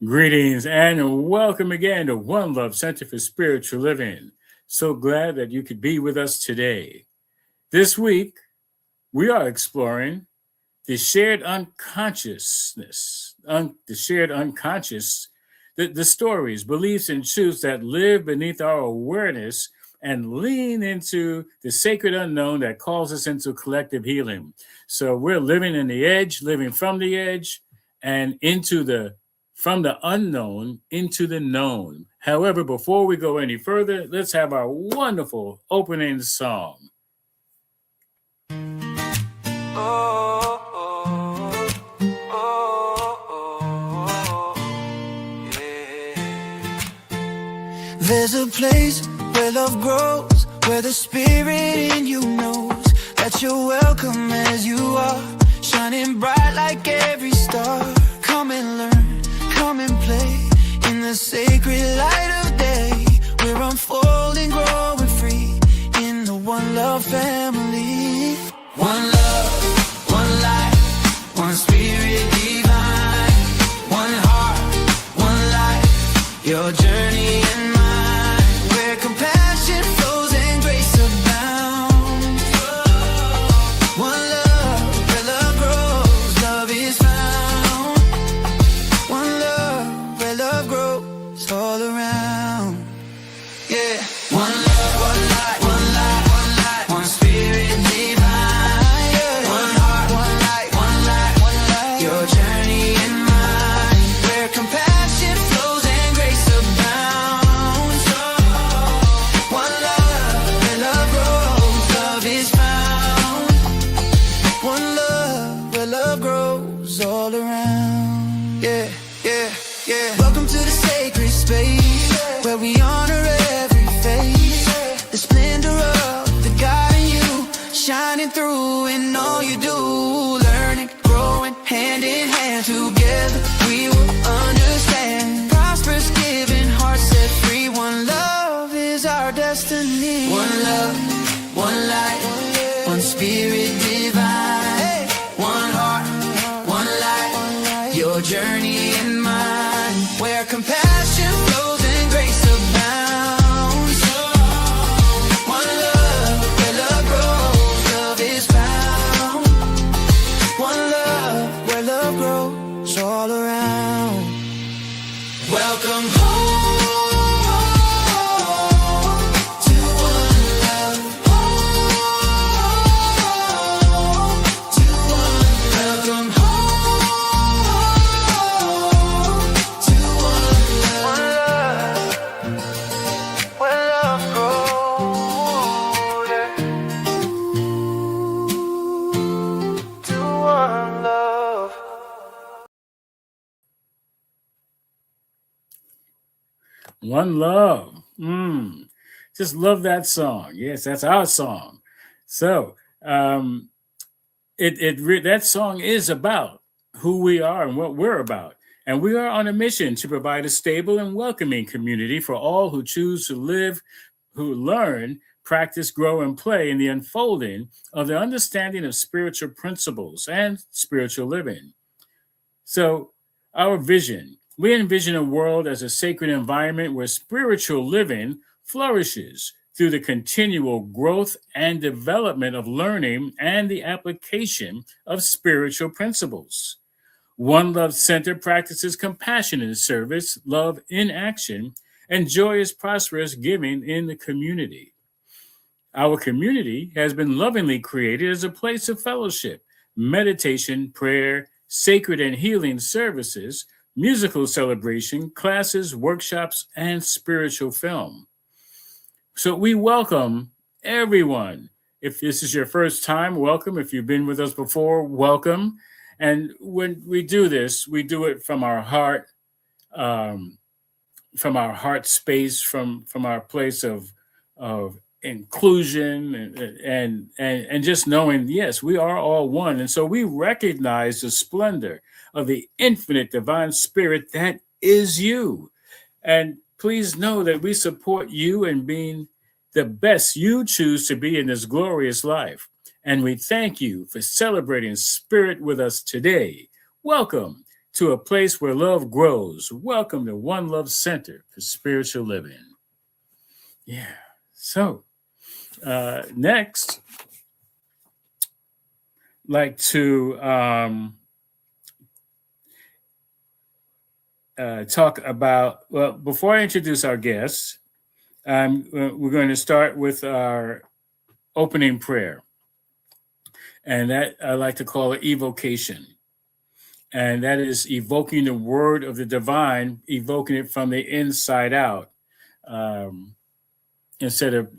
Greetings and welcome again to One Love Center for Spiritual Living. So glad that you could be with us today. This week, we are exploring the shared unconsciousness, the stories, beliefs, and truths that live beneath our awareness and lean into the sacred unknown that calls us into collective healing. So we're living in the edge, living from the edge, and from the unknown into the known. However, before we go any further, let's have our wonderful opening song. There's a place where love grows, where the spirit in you knows that you're welcome as you are, shining bright like every star. Come and learn, come and play in the sacred light of day. We're unfolding, growing free in the One Love family. One love, one light, one spirit divine, one heart, one life, your journey and mine, where compassion flows and grace abounds. One love, where love grows, love is found. One love, where love grows all around. Yeah. One love, one light, one light, one light, one spirit divine. Yeah. One heart, one light, one light, one light, your journey and mine, where compassion flows and grace abounds. One love, where love grows, love is found. One love, where love grows all around. Yeah, yeah, yeah. Welcome to the sacred space, where we honor every face, the splendor of the God in you, shining through in all you do. Learning, growing, hand in hand, together we will understand. Prosperous, giving, hearts set free. One love is our destiny. One love, one light, one spirit divine, one heart, one light, your journey and mine, where compassion flows and grace abounds. One love, where love grows, love is found. One love, where love grows all around. Welcome home to one love, to one love. Welcome home to one love, where love grows, yeah. To one love. One Love. Just love that song. Yes, that's our song. So that song is about who we are and what we're about. And we are on a mission to provide a stable and welcoming community for all who choose to live, who learn, practice, grow, and play in the unfolding of the understanding of spiritual principles and spiritual living. So, our vision, we envision a world as a sacred environment where spiritual living flourishes through the continual growth and development of learning and the application of spiritual principles. One Love Center practices compassion in service, love in action, and joyous, prosperous giving in the community. Our community has been lovingly created as a place of fellowship, meditation, prayer, sacred and healing services, musical celebration, classes, workshops, and spiritual film. So we welcome everyone. If this is your first time, welcome. If you've been with us before, welcome. And when we do this, we do it from our heart, space, from our place of inclusion and just knowing, yes, we are all one. And so we recognize the splendor of the infinite divine spirit that is you. And please know that we support you in being the best you choose to be in this glorious life. And we thank you for celebrating spirit with us today. Welcome to a place where love grows. Welcome to One Love Center for Spiritual Living. Yeah. So, next, like to talk about, well, before I introduce our guests, we're going to start with our opening prayer. And that I like to call it evocation. And that is evoking the word of the divine, evoking it from the inside out, instead of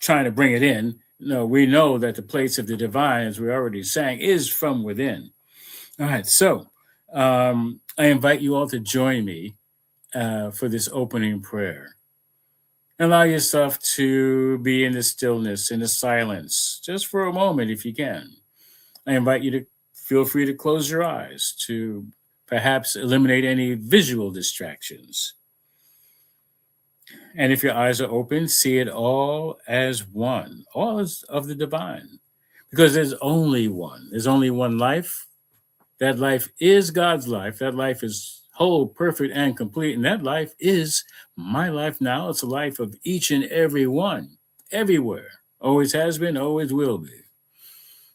trying to bring it in. No, we know that the place of the divine, as we already sang, is from within. All right, so I invite you all to join me for this opening prayer. Allow yourself to be in the stillness, in the silence, just for a moment if you can. I invite you to feel free to close your eyes to perhaps eliminate any visual distractions. And if your eyes are open, see it all as one, all as of the divine. Because there's only one. There's only one life. That life is God's life. That life is whole, perfect, and complete. And that life is my life now. It's a life of each and every one, everywhere. Always has been, always will be.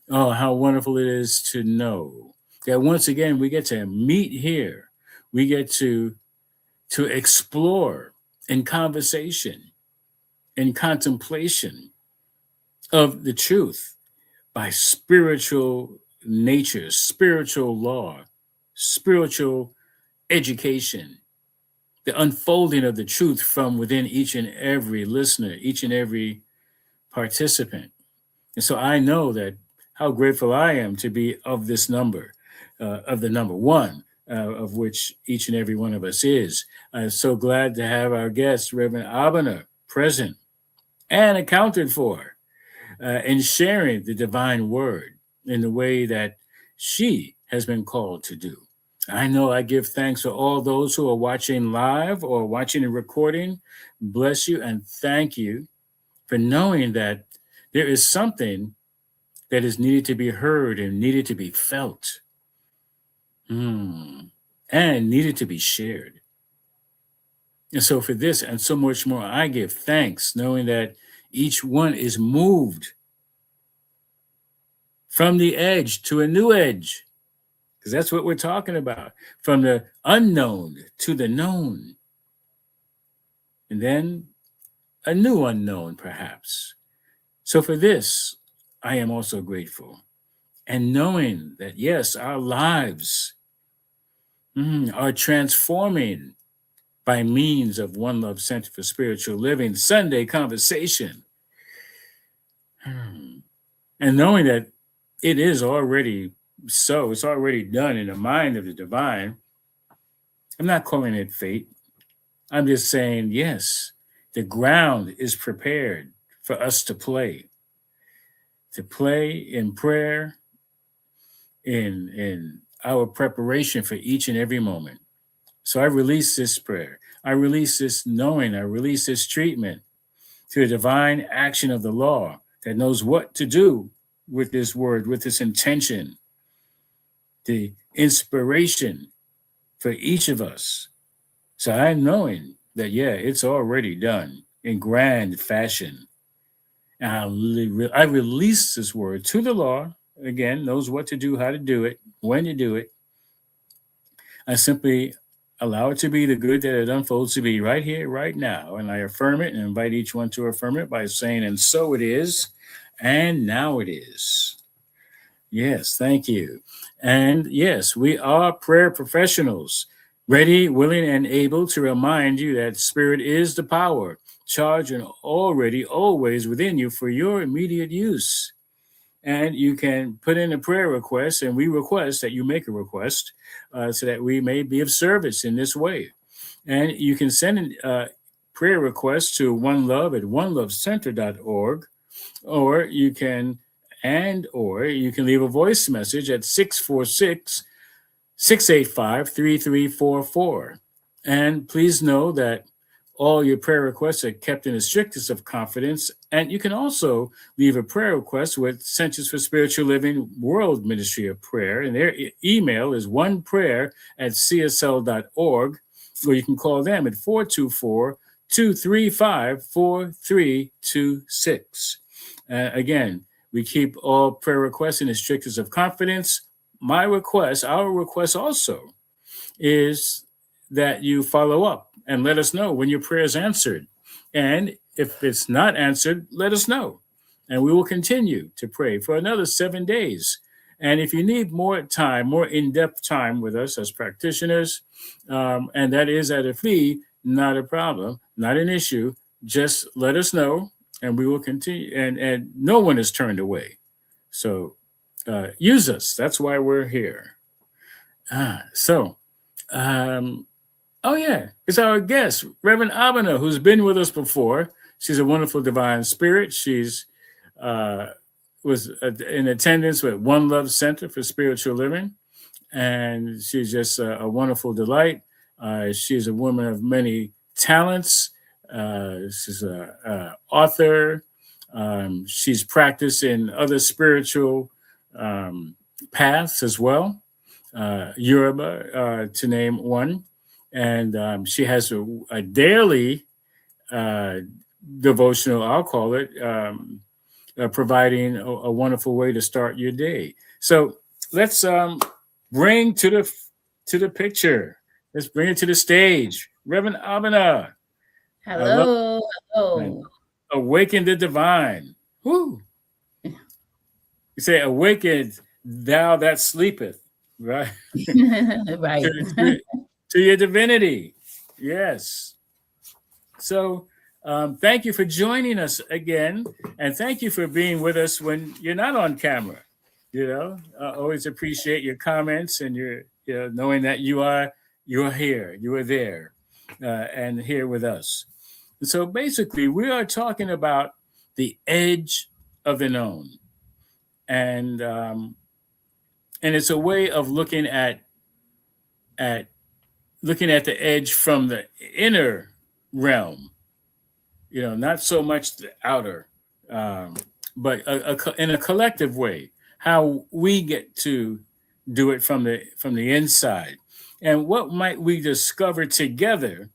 Oh, how wonderful it is to know that once again we get to meet here. We get to explore in conversation, in contemplation of the truth by spiritual nature, spiritual law, spiritual education, the unfolding of the truth from within each and every listener, each and every participant. And so I know that how grateful I am to be of this number, of the number one, of which each and every one of us is. I'm so glad to have our guest, Rev Abena, present and accounted for in sharing the divine word in the way that she has been called to do. I know I give thanks for all those who are watching live or watching a recording. Bless you and thank you for knowing that there is something that is needed to be heard and needed to be felt and needed to be shared. And so for this and so much more, I give thanks knowing that each one is moved from the edge to a new edge. Because that's what we're talking about. From the unknown to the known. And then a new unknown, perhaps. So for this, I am also grateful. And knowing that, yes, our lives are transforming by means of One Love Center for Spiritual Living Sunday Conversation. And knowing that it is already so, it's already done in the mind of the divine. I'm not calling it fate. I'm just saying, yes, the ground is prepared for us to play in prayer, in our preparation for each and every moment. So I release this prayer. I release this knowing. I release this treatment to the divine action of the law that knows what to do with this word, with this intention. The inspiration for each of us. So I'm knowing that, yeah, it's already done in grand fashion. And I release this word to the law, again, knows what to do, how to do it, when to do it. I simply allow it to be the good that it unfolds to be right here, right now. And I affirm it and invite each one to affirm it by saying, and so it is, and now it is. Yes, thank you. And yes, we are prayer professionals, ready, willing, and able to remind you that spirit is the power, charged and already always within you for your immediate use. And you can put in a prayer request, and we request that you make a request so that we may be of service in this way. And you can send a prayer request to oneLove@onelovecenter.org, or you can leave a voice message at 646-685-3344. And please know that All your prayer requests are kept in the strictest of confidence. And you can also leave a prayer request with Centers for Spiritual Living World Ministry of Prayer. And their email is oneprayer@csl.org, or you can call them at 424-235-4326. Again, we keep all prayer requests in the strictest of confidence. My request, our request also, is that you follow up and let us know when your prayer is answered. And if it's not answered, let us know. And we will continue to pray for another 7 days. And if you need more time, more in-depth time with us as practitioners, and that is at a fee, not a problem, not an issue, just let us know and we will continue. And no one is turned away. So use us. That's why we're here. Oh yeah, it's our guest, Rev Abena O, who's been with us before. She's a wonderful divine spirit. She's was in attendance with One Love Center for Spiritual Living, and she's just a wonderful delight. She's a woman of many talents. She's an author. She's practiced in other spiritual paths as well, Yoruba, to name one. And she has a daily devotional, I'll call it, providing a wonderful way to start your day. So let's bring to the picture. Let's bring it to the stage. Reverend Abena. Hello. Hello. Awaken the divine. Woo. You say, awaken thou that sleepeth, right? Right. To your divinity. Yes. So thank you for joining us again. And thank you for being with us when you're not on camera. You know, always appreciate your comments and your knowing that you're here, you are there, and here with us. And so basically, we are talking about the edge of the known. And it's a way of looking at the edge from the inner realm, not so much the outer, but in a collective way, how we get to do it from the inside. And what might we discover together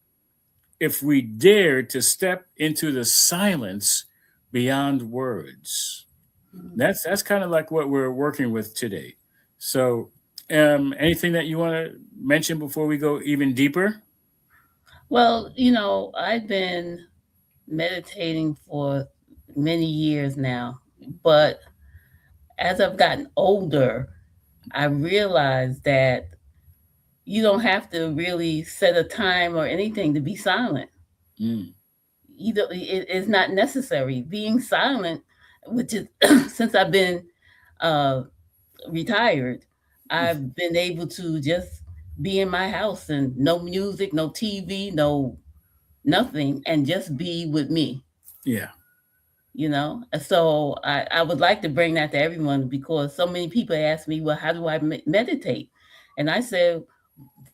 if we dare to step into the silence beyond words? That's kind of like what we're working with today. So anything that you want to mention before we go even deeper? Well, I've been meditating for many years now, but as I've gotten older, I realized that you don't have to really set a time or anything to be silent. Either it is not necessary. Being silent, which is since I've been retired, I've been able to just be in my house and no music, no TV, no nothing, and just be with me. Yeah. So I would like to bring that to everyone because so many people ask me, well, how do I meditate? And I said,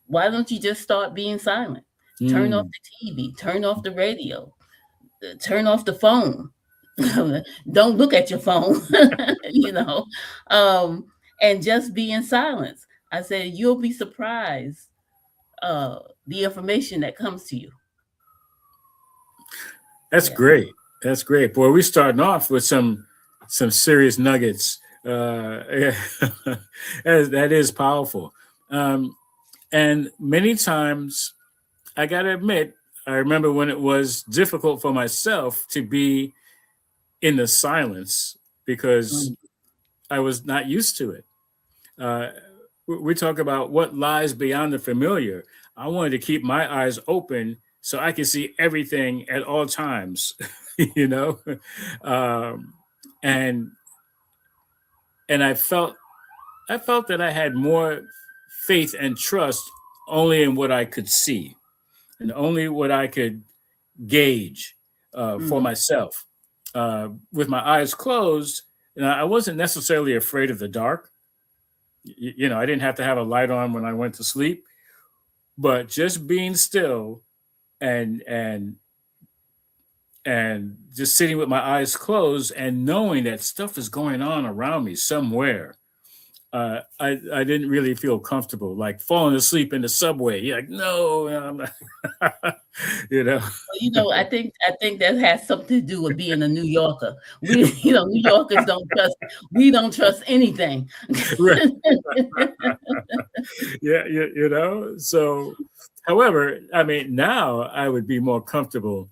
why don't you just start being silent? Turn off the TV, turn off the radio, turn off the phone. Don't look at your phone, and just be in silence. I said, you'll be surprised the information that comes to you. That's great. That's great. Boy, we're starting off with some serious nuggets. That is powerful. And many times, I got to admit, I remember when it was difficult for myself to be in the silence because I was not used to it. We talk about what lies beyond the familiar. I wanted to keep my eyes open so I could see everything at all times, and I felt that I had more faith and trust only in what I could see and only what I could gauge for myself. With my eyes closed, I wasn't necessarily afraid of the dark. I didn't have to have a light on when I went to sleep, but just being still and and and just sitting with my eyes closed and knowing that stuff is going on around me somewhere. I didn't really feel comfortable, like falling asleep in the subway. You're like, no, I'm not. you know. I think that has something to do with being a New Yorker. New Yorkers don't trust anything. Right. Yeah, So, however, I mean, now I would be more comfortable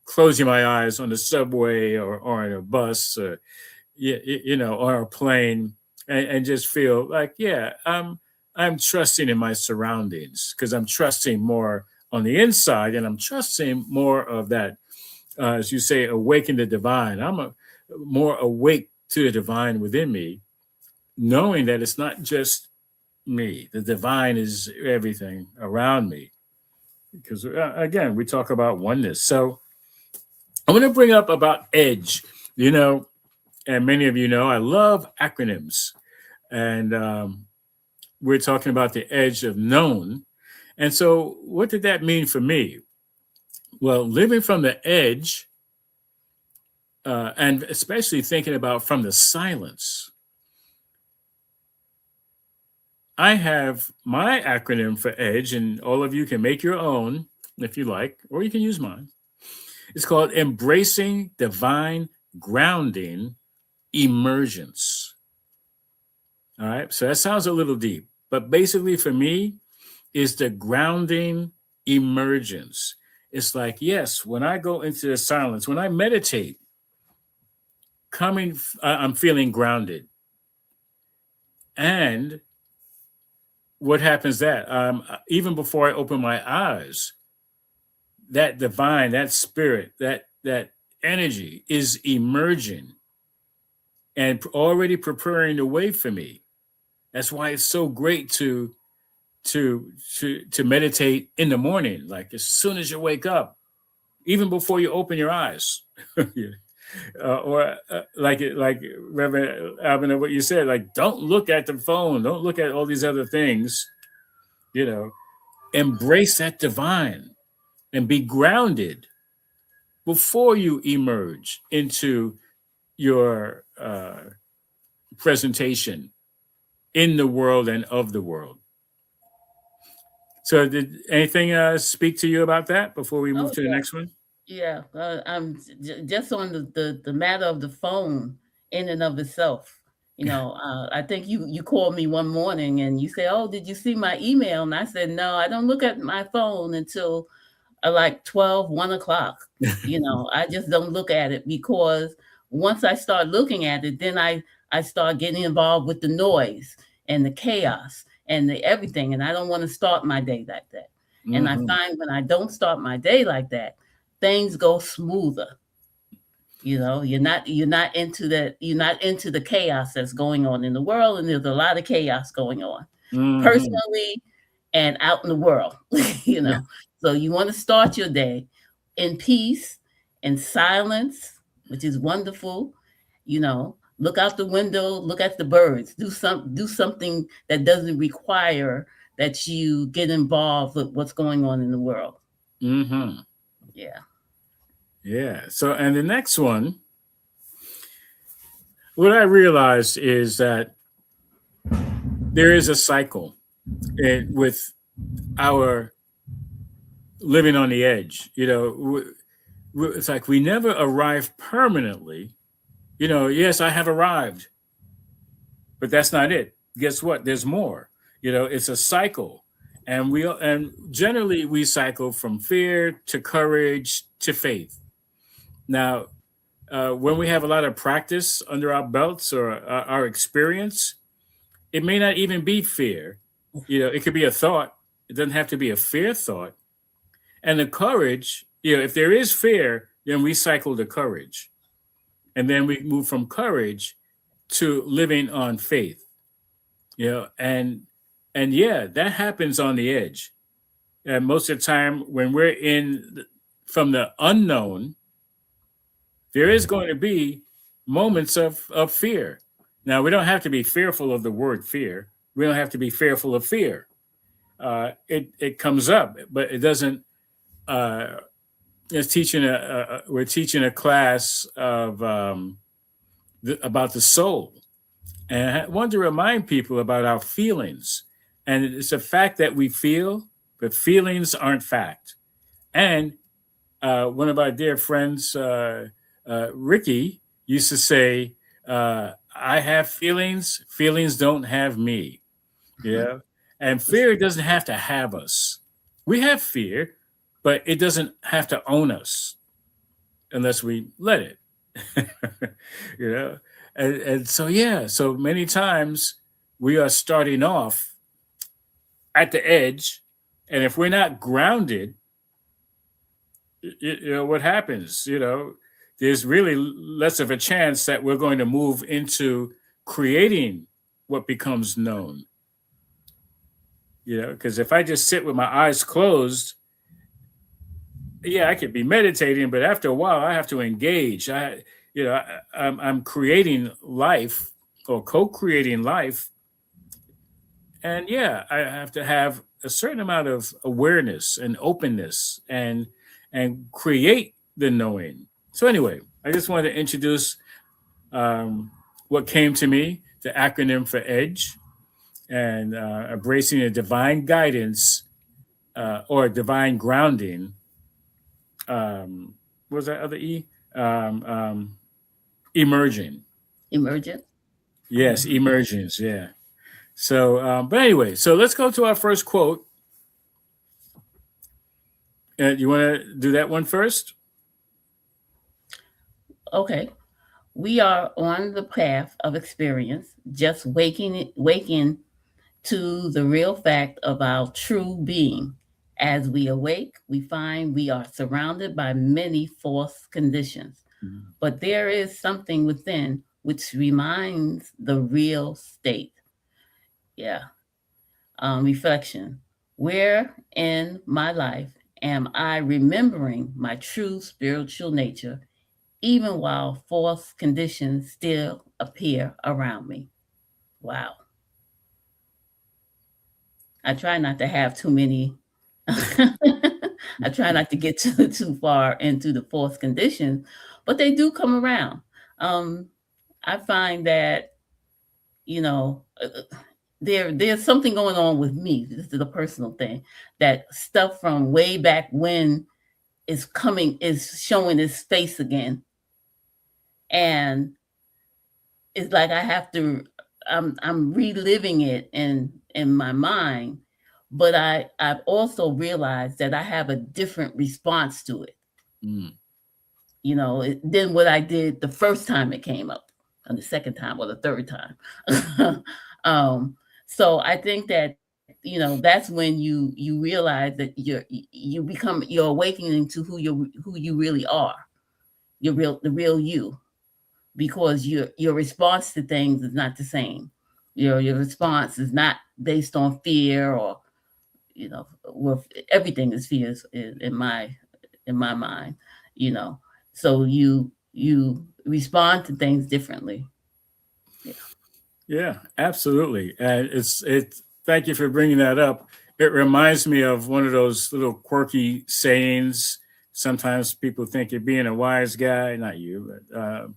closing my eyes on the subway or on a bus, or or a plane, and just feel like, yeah, I'm trusting in my surroundings, because I'm trusting more on the inside, and I'm trusting more of that, as you say, awaken the divine. More awake to the divine within me, knowing that it's not just me. The divine is everything around me. Because again, we talk about oneness. So I'm going to bring up about EDGE. And many of you know I love acronyms, and we're talking about the edge of known. And so, what did that mean for me? Well, living from the edge, and especially thinking about from the silence. I have my acronym for EDGE, and all of you can make your own if you like, or you can use mine. It's called Embracing Divine Grounding Emergence. All right, so that sounds a little deep, but basically for me, is the grounding emergence. It's like, yes, when I go into the silence, when I meditate, I'm feeling grounded. And what happens that even before I open my eyes, that divine, that spirit, that energy is emerging and already preparing the way for me. That's why it's so great to meditate in the morning, like as soon as you wake up, even before you open your eyes. Like Rev Abena, what you said, like, don't look at the phone, don't look at all these other things, embrace that divine and be grounded before you emerge into your presentation in the world and of the world. So did anything speak to you about that before we move to the next one? Yeah, I'm just on the matter of the phone in and of itself. I think you called me one morning and you said, "Oh, did you see my email?" And I said, "No, I don't look at my phone until like 12, 1 o'clock." I just don't look at it, because once I start looking at it, then I start getting involved with the noise and the chaos and the everything, and I don't want to start my day like that. Mm-hmm. And I find when I don't start my day like that, things go smoother. You're not into the chaos that's going on in the world, and there's a lot of chaos going on, personally and out in the world. Yeah. So you want to start your day in peace and silence, which is wonderful. Look out the window, look at the birds, do something that doesn't require that you get involved with what's going on in the world. Mm-hmm. Yeah. So, and the next one, what I realized is that there is a cycle with our living on the edge. It's like we never arrive permanently. Yes, I have arrived, but that's not it. Guess what? There's more. It's a cycle, and generally we cycle from fear to courage to faith. Now, when we have a lot of practice under our belts or our experience, it may not even be fear. It could be a thought. It doesn't have to be a fear thought. And the courage, if there is fear, then we cycle the courage. And then we move from courage to living on faith. And that happens on the edge. And most of the time when we're from the unknown, there is going to be moments of fear. Now, we don't have to be fearful of the word fear. We don't have to be fearful of fear. It comes up, but it doesn't is teaching we're teaching a class of about the soul, and I wanted to remind people about our feelings. And it's a fact that we feel, but feelings aren't fact. And one of our dear friends, Ricky, used to say, "I have feelings. Feelings don't have me." Yeah, and fear doesn't have to have us. We have fear, but it doesn't have to own us unless we let it. you know, and so yeah, so many times we are starting off at the edge, and if we're not grounded, what happens? There's really less of a chance that we're going to move into creating what becomes known. Because if I just sit with my eyes closed, yeah, I could be meditating, but after a while, I have to engage. I'm creating life or co-creating life, and yeah, I have to have a certain amount of awareness and openness and create the knowing. So anyway, I just wanted to introduce what came to me, the acronym for EDGE, and embracing a divine guidance or divine grounding. What was that other E? Emerging. Emergent. Yes, emergence. Yeah. So, but anyway, so let's go to our first quote. You want to do that one first? Okay. We are on the path of experience, just waking to the real fact of our true being. As we awake, we find we are surrounded by many false conditions, but there is something within which reminds the real state. Yeah. Reflection. Where in my life am I remembering my true spiritual nature, even while false conditions still appear around me? Wow. I try not to have too many. I try not to get too far into the false conditions, but they do come around. I find that, there's something going on with me. This is a personal thing, that stuff from way back when is showing its face again. And it's like I'm reliving it in my mind, but I've also realized that I have a different response to it. Than what I did the first time it came up, and the second time or the third time. So I think that that's when you realize that you're awakening to who you really are, the real you, because your response to things is not the same. Your response is not based on fear or with everything is fear in my mind. So you respond to things differently. Yeah, absolutely. And thank you for bringing that up. It reminds me of one of those little quirky sayings. Sometimes people think you're being a wise guy, not you, but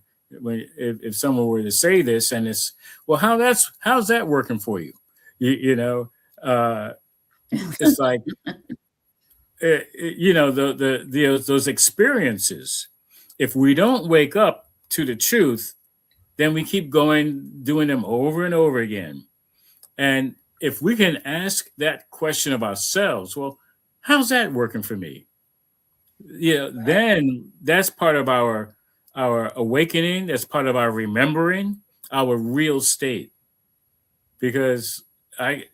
if someone were to say this, and it's, well, how's that working for you? It's like, those experiences. If we don't wake up to the truth, then we keep doing them over and over again. And if we can ask that question of ourselves, well, how's that working for me? Then that's part of our awakening. That's part of our remembering our real state. Because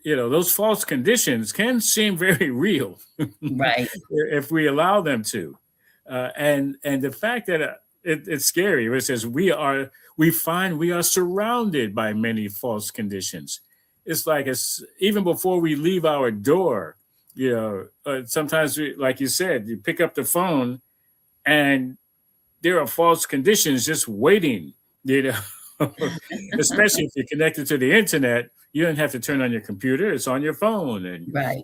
those false conditions can seem very real, right? If we allow them to. And the fact that it's scary. It says we find we are surrounded by many false conditions. It's like even before we leave our door, sometimes like you said, you pick up the phone and there are false conditions just waiting, especially if you're connected to the internet. You don't have to turn on your computer. It's on your phone. Right.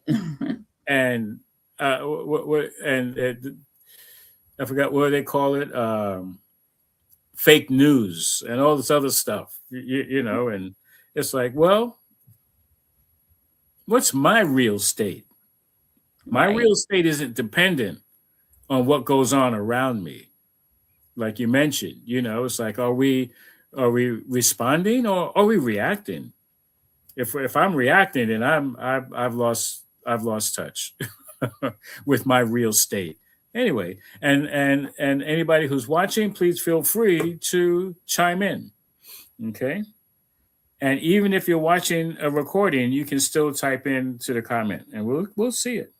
And I forgot what they call it, fake news and all this other stuff, and it's like, well, what's my real state? My Right. real state isn't dependent on what goes on around me. Like you mentioned, it's like, are we responding or are we reacting? If I'm reacting, then I've lost touch with my real state. Anyway, and anybody who's watching, please feel free to chime in. Okay. And even if you're watching a recording, you can still type in to the comment and we'll see it.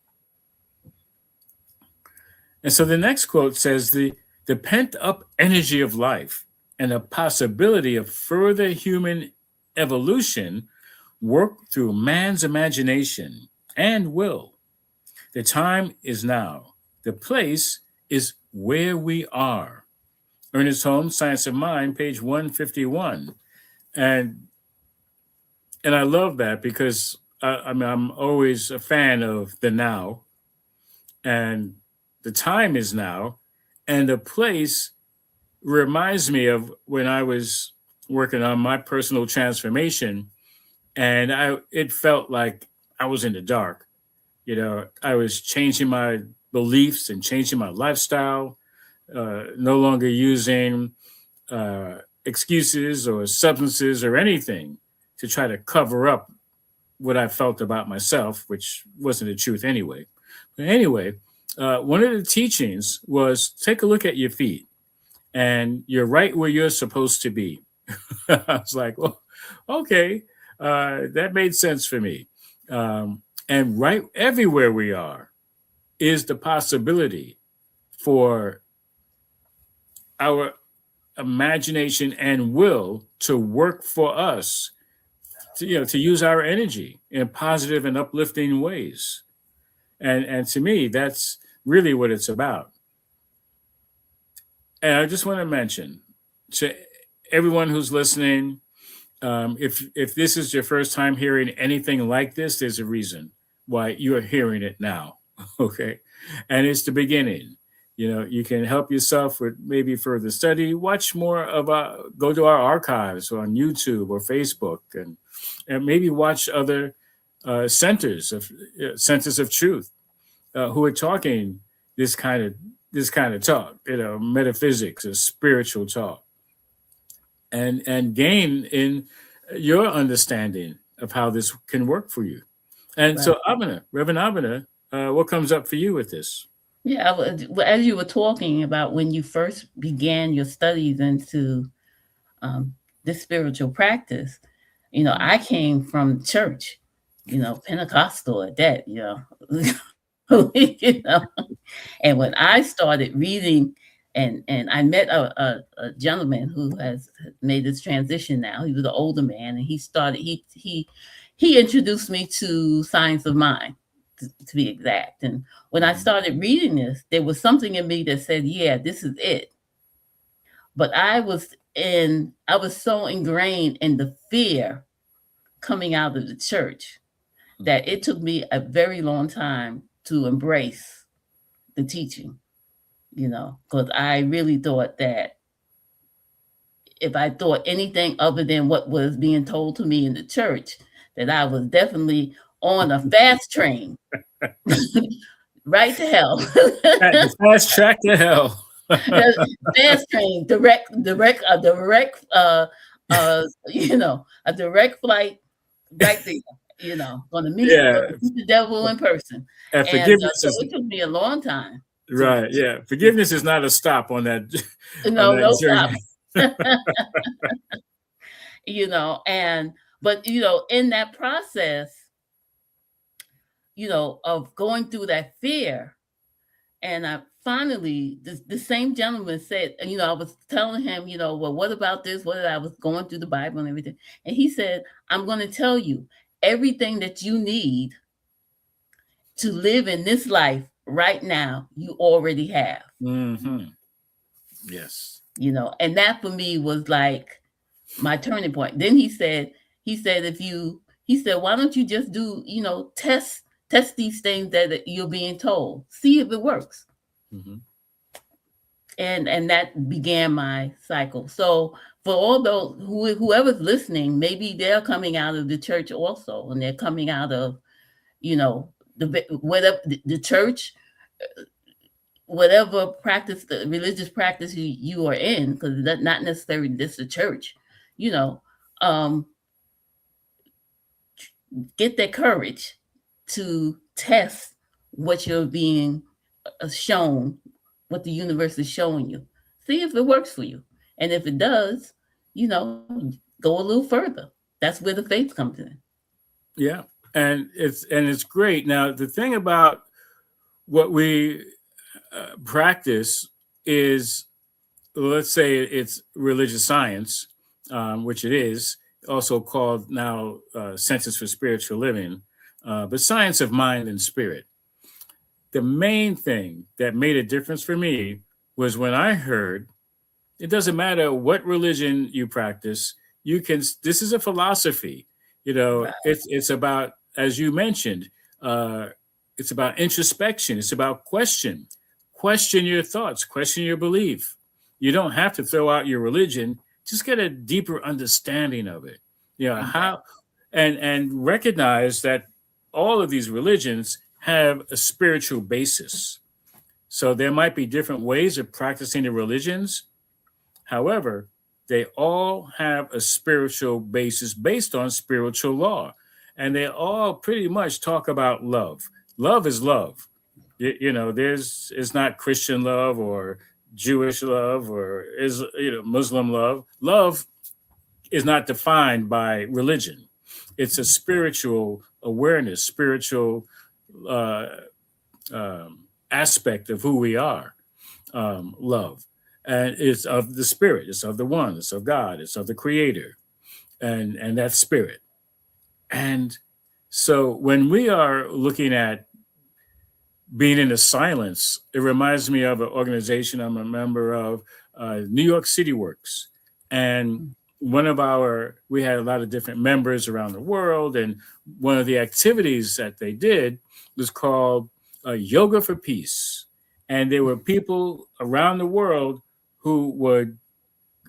And so the next quote says the pent up energy of life and the possibility of further human evolution work through man's imagination and will. The time is now. The place is where we are. Ernest Holmes, Science of Mind, page 151. And I love that because I'm always a fan of the now, and the time is now, and the place reminds me of when I was working on my personal transformation, and it felt like I was in the dark. I was changing my beliefs and changing my lifestyle, no longer using excuses or substances or anything to try to cover up what I felt about myself, which wasn't the truth anyway. But anyway, one of the teachings was take a look at your feet, and you're right where you're supposed to be. I was like, well, okay, that made sense for me. And right everywhere we are is the possibility for our imagination and will to work for us, to use our energy in positive and uplifting ways. And to me, that's really what it's about. And I just want to mention to everyone who's listening, if this is your first time hearing anything like this, there's a reason why you are hearing it now. Okay. And it's the beginning. You can help yourself with maybe further study, watch more of go to our archives on YouTube or Facebook, and maybe watch other centers of truth who are talking this kind of talk, metaphysics or spiritual talk, and gain in your understanding of how this can work for you. And so, Reverend Abena, what comes up for you with this? Yeah, as you were talking about when you first began your studies into this spiritual practice, I came from church, Pentecostal at that, And when I started reading, and I met a gentleman who has made this transition now. He was an older man, and he introduced me to Science of Mind, to be exact. And when I started reading this, there was something in me that said, yeah, this is it. But I was so ingrained in the fear coming out of the church that it took me a very long time to embrace the teaching, because I really thought that if I thought anything other than what was being told to me in the church, that I was definitely on a fast train, right to hell. The fast track to hell. Fast train, a direct flight right there. Going to meet the devil in person. And forgiveness it took me a long time. Right. Yeah. Forgiveness is not a stop on that. No stop. But in that process, of going through that fear, and I finally, the same gentleman said, I was telling him, well, what about this? I was going through the Bible and everything. And he said, I'm going to tell you everything that you need to live in this life right now, you already have. Mm-hmm. Yes. And that for me was like my turning point. Then he said, why don't you just do, test test these things that you're being told. See if it works. Mm-hmm. And that began my cycle. So for all those whoever's listening, maybe they're coming out of the church also, and they're coming out of, the church, whatever practice, the religious practice you are in, because that's not necessarily just the church, get that courage to test what you're being shown, what the universe is showing you. See if it works for you. And if it does, go a little further. That's where the faith comes in. Yeah. And it's great. Now, the thing about what we practice is, let's say it's religious science, which it is, also called now Centers for Spiritual Living, but science of mind and spirit. The main thing that made a difference for me was when I heard, it doesn't matter what religion you practice, this is a philosophy, Right. it's about, as you mentioned, it's about introspection. It's about question your thoughts, question your belief. You don't have to throw out your religion, just get a deeper understanding of it. How, and recognize that all of these religions have a spiritual basis. So there might be different ways of practicing the religions. However, they all have a spiritual basis based on spiritual law. And they all pretty much talk about love. Love is love. It's not Christian love or Jewish love or Muslim love. Love is not defined by religion. It's a spiritual awareness, spiritual aspect of who we are. Love, and it's of the spirit. It's of the one. It's of God. It's of the Creator, and that's spirit. And so when we are looking at being in the silence, it reminds me of an organization I'm a member of, New York City Works. And we had a lot of different members around the world. And one of the activities that they did was called Yoga for Peace. And there were people around the world who would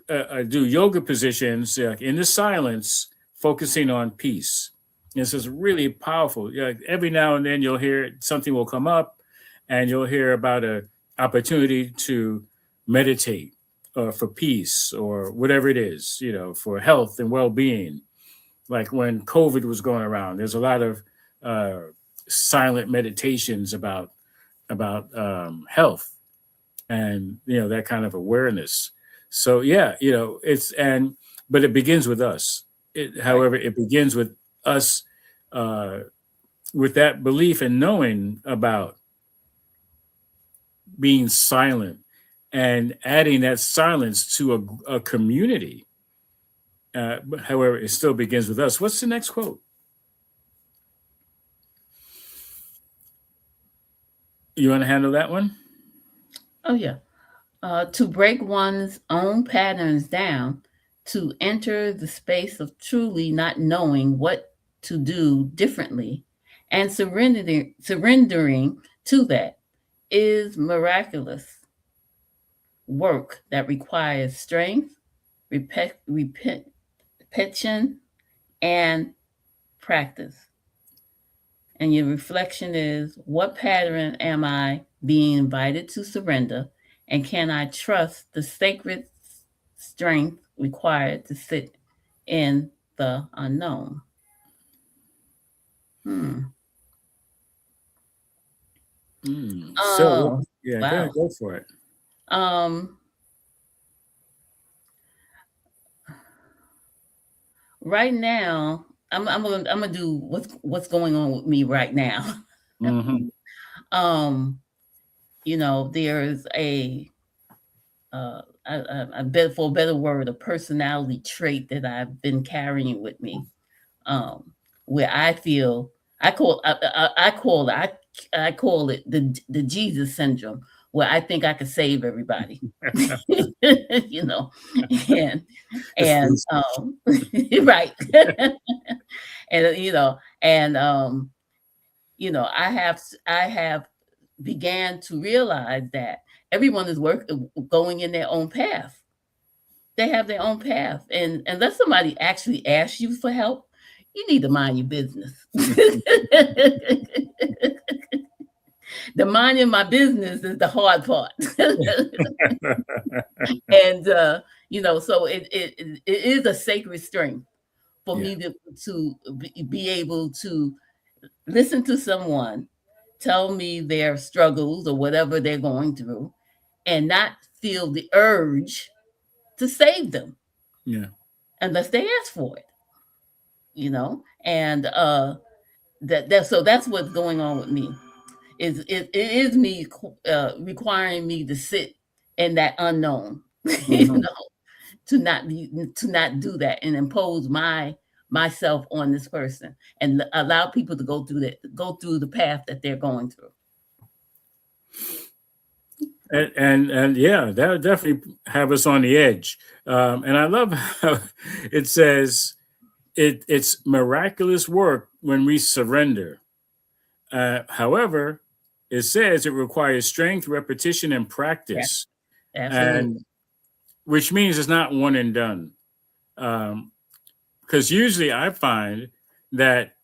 do yoga positions in the silence, focusing on peace. This is really powerful. Every now and then you'll hear something will come up, and you'll hear about an opportunity to meditate for peace or whatever it is, for health and well-being. Like when COVID was going around, there's a lot of silent meditations about health and that kind of awareness. So but it begins with us. However, it begins with us with that belief and knowing about being silent and adding that silence to a community. But however, it still begins with us. What's the next quote? You want to handle that one? Oh, yeah. To break one's own patterns down, to enter the space of truly not knowing what to do differently and surrendering to that is miraculous work that requires strength, repetition, and practice. And your reflection is, what pattern am I being invited to surrender? And can I trust the sacred strength required to sit in the unknown? So wow. Go for it. Right now, I'm gonna do what's going on with me right now. Mm-hmm. There's a bet for a better word, a personality trait that I've been carrying with me, where I feel I call it the Jesus syndrome, where I think I could save everybody, and right, and I have began to realize that everyone is going in their own path. They have their own path, and unless somebody actually asks you for help, you need to mind your business. The minding my business is the hard part. And so it is a sacred strength for me to be able to listen to someone tell me their struggles or whatever they're going through, and not feel the urge to save them. Yeah. Unless they ask for it. And so that's what's going on with me. It is me requiring me to sit in that unknown, Mm-hmm. to not do that and impose myself on this person and allow people to go through the path that they're going through. And yeah, that would definitely have us on the edge. And I love how it says it's miraculous work when we surrender. However, it says it requires strength, repetition, and practice, Absolutely. and which means it's not one and done. Because usually I find that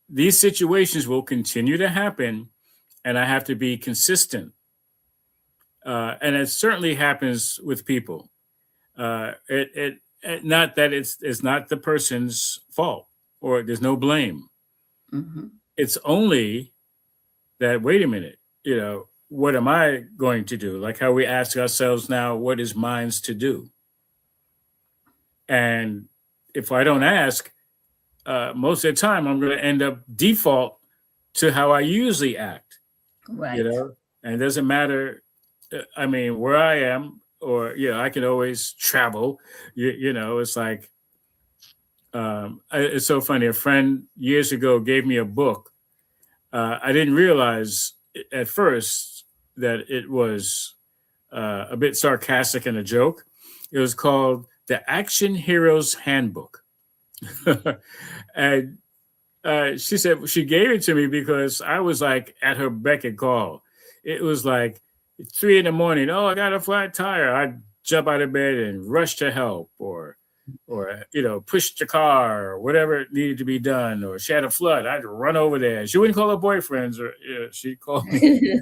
these situations will continue to happen, and I have to be consistent. And it certainly happens with people. Not that it's not the person's fault or there's no blame. Mm-hmm. It's only that, wait a minute, what am I going to do? Like how we ask ourselves now, what is mine to do? And if I don't ask, most of the time I'm going to end up default to how I usually act. Right. And it doesn't matter. I mean, where I am, or I can always travel. It's like it's so funny. A friend years ago gave me a book. I didn't realize at first that it was a bit sarcastic and a joke. It was called The Action Hero's Handbook. And she said she gave it to me because I was like at her beck and call. It was like 3 a.m. Oh, I got a flat tire. I'd jump out of bed and rush to help, or push the car, or whatever needed to be done. Or she had a flood, I'd run over there. She wouldn't call her boyfriends, or she'd call me.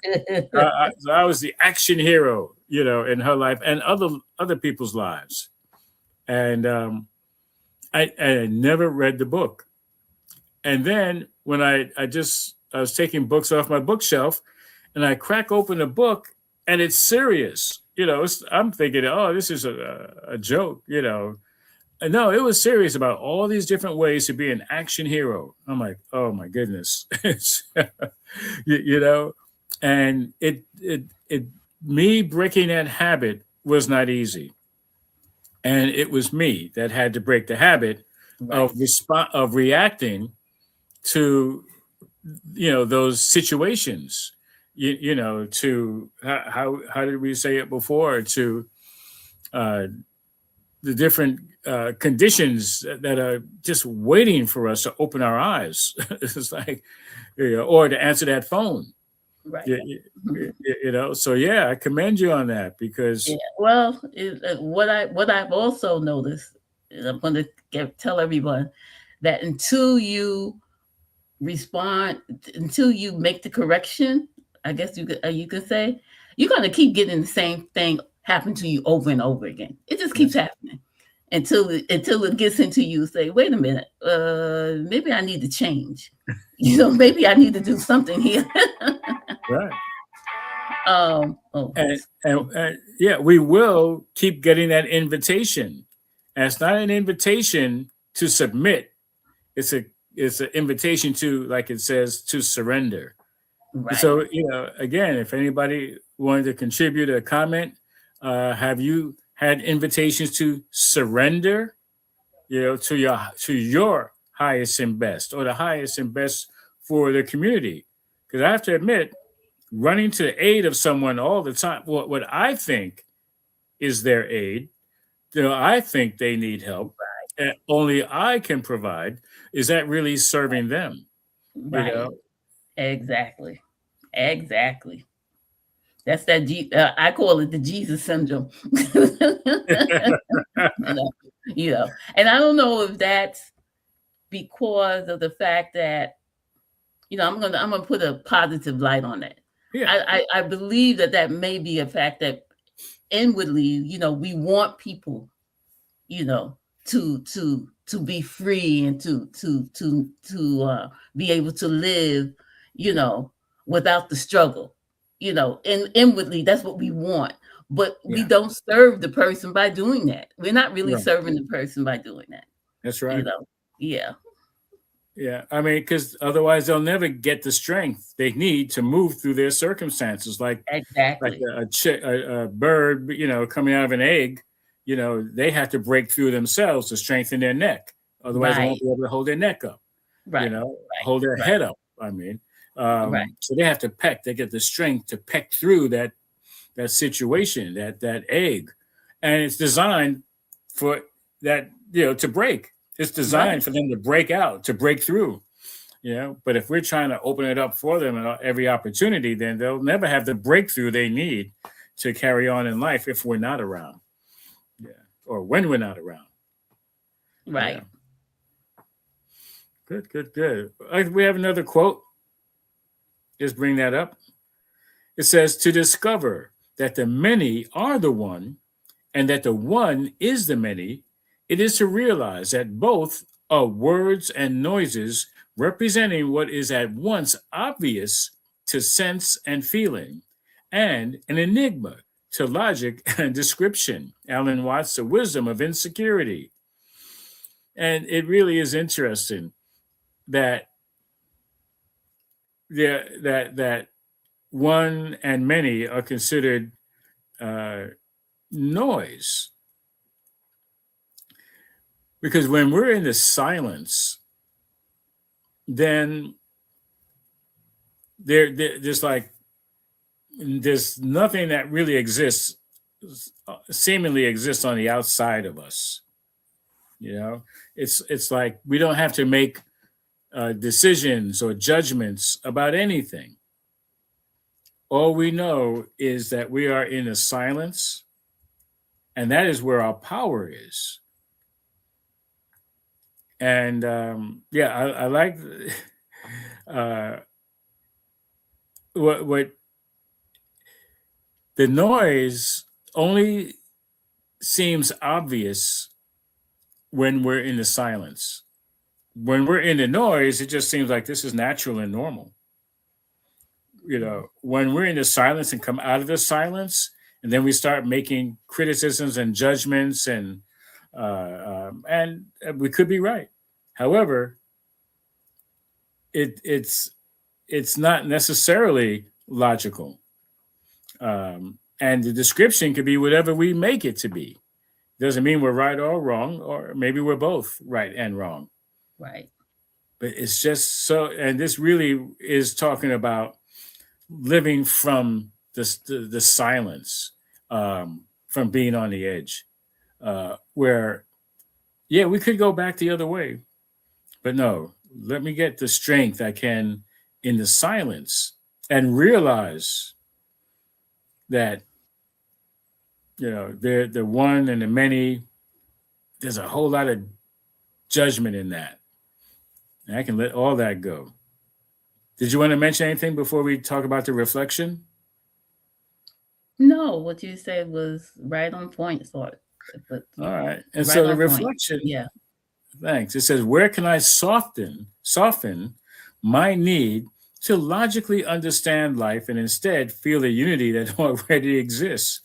So I was the action hero, in her life and other people's lives. And I never read the book. And then when I was taking books off my bookshelf, and I crack open a book, and it's serious. I'm thinking, oh, this is a joke. And no, it was serious about all these different ways to be an action hero. I'm like, oh my goodness, and it me breaking that habit was not easy, and it was me that had to break the habit of reacting to those situations. To how did we say it before? To the different conditions that are just waiting for us to open our eyes. It's like, or to answer that phone. Right. So yeah, I commend you on that, because well, what I've also noticed, and I'm going to tell everyone that until you respond, until you make the correction, I guess you could say, you're going to keep getting the same thing happen to you over and over again. It just keeps happening until it gets into you. Say, wait a minute, maybe I need to change. Maybe I need to do something here. Right. And yeah, we will keep getting that invitation. And it's not an invitation to submit. It's an invitation to, like it says, to surrender. Right. So, again, if anybody wanted to contribute a comment, have you had invitations to surrender, to your highest and best, or the highest and best for the community? Because I have to admit, running to the aid of someone all the time, what I think is their aid, I think they need help, and only I can provide, is that really serving them? Right. Exactly. Exactly. That's that. I call it the Jesus syndrome. you know, and I don't know if that's because of the fact that I'm gonna put a positive light on that. Yeah. I believe that may be a fact that inwardly, we want people, to be free and to be able to live, without the struggle. And inwardly, that's what we want. But we don't serve the person by doing that. We're not really serving the person by doing that. That's right. Yeah. Yeah, I mean, because otherwise they'll never get the strength they need to move through their circumstances. Like Exactly. a bird, coming out of an egg, they have to break through themselves to strengthen their neck. Otherwise, they won't be able to hold their neck up. Right. Hold their head up. I mean, Right. so they have to peck. They get the strength to peck through that situation, that egg, and it's designed for that, to break. It's designed for them to break out, to break through, But if we're trying to open it up for them at every opportunity, then they'll never have the breakthrough they need to carry on in life if we're not around. Yeah. Or when we're not around. Right. Yeah. Good. We have another quote. Just bring that up. It says, to discover that the many are the one and that the one is the many, it is to realize that both are words and noises representing what is at once obvious to sense and feeling, and an enigma to logic and description. Alan Watts, The Wisdom of Insecurity. And it really is interesting that that one and many are considered noise. Because when we're in the silence, then there's nothing that really seemingly exists on the outside of us. It's like we don't have to make decisions or judgments about anything. All we know is that we are in a silence, and that is where our power is. And I like what the noise only seems obvious when we're in the silence. When we're in the noise, it just seems like this is natural and normal. When we're in the silence and come out of the silence, and then we start making criticisms and judgments, and we could be right. However, it's not necessarily logical, and the description could be whatever we make it to be. Doesn't mean we're right or wrong, or maybe we're both right and wrong. Right. But it's just so, and this really is talking about living from the silence, from being on the edge, where, we could go back the other way, but no, let me get the strength I can in the silence and realize that, the one and the many, there's a whole lot of judgment in that. And I can let all that go. Did you want to mention anything before we talk about the reflection? No, what you said was right on point, sort of. All right. And so the reflection, thanks. It says, where can I soften my need to logically understand life and instead feel the unity that already exists?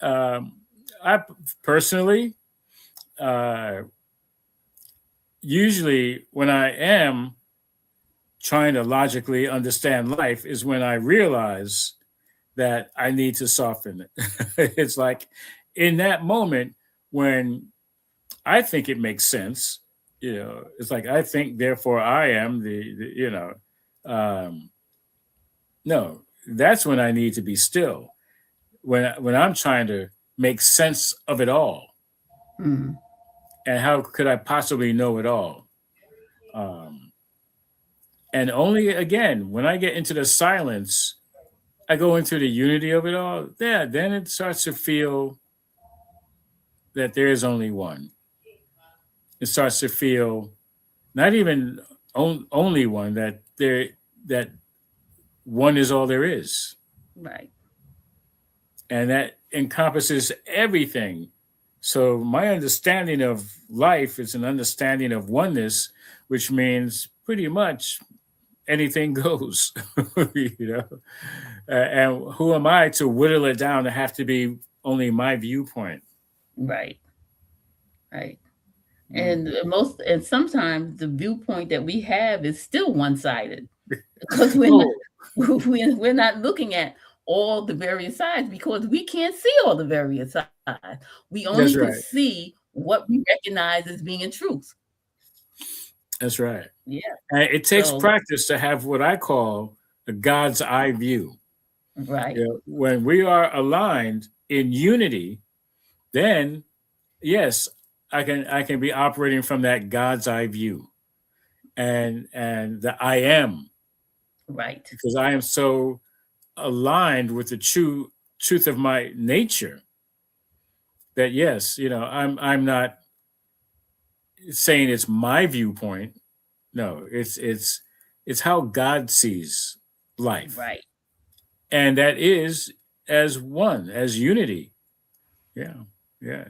I personally, usually when I am trying to logically understand life is when I realize that I need to soften it. It's like in that moment when I think it makes sense, it's like I think, therefore I am no, that's when I need to be still. When I'm trying to make sense of it all. Mm. And how could I possibly know it all? And only again, when I get into the silence, I go into the unity of it all. Yeah, then it starts to feel that there is only one. It starts to feel not even only one, that one is all there is. Right. And that encompasses everything. So my understanding of life is an understanding of oneness, which means pretty much anything goes. you know, and who am I to whittle it down to have to be only my viewpoint? Right. Right. Mm. And sometimes the viewpoint that we have is still one-sided because we're not, Oh, we're not looking at all the various sides because we can't see all the various sides. We only that's can right. see what we recognize as being truth. That's right. Yeah. And it takes So practice to have what I call a God's eye view. right. When we are aligned in unity, then yes, I can be operating from that God's eye view, and the I am, Right. because I am so aligned with the true truth of my nature that yes, I'm not saying it's my viewpoint. No, it's how God sees life, Right. and that is as one, as unity. Yeah, yeah.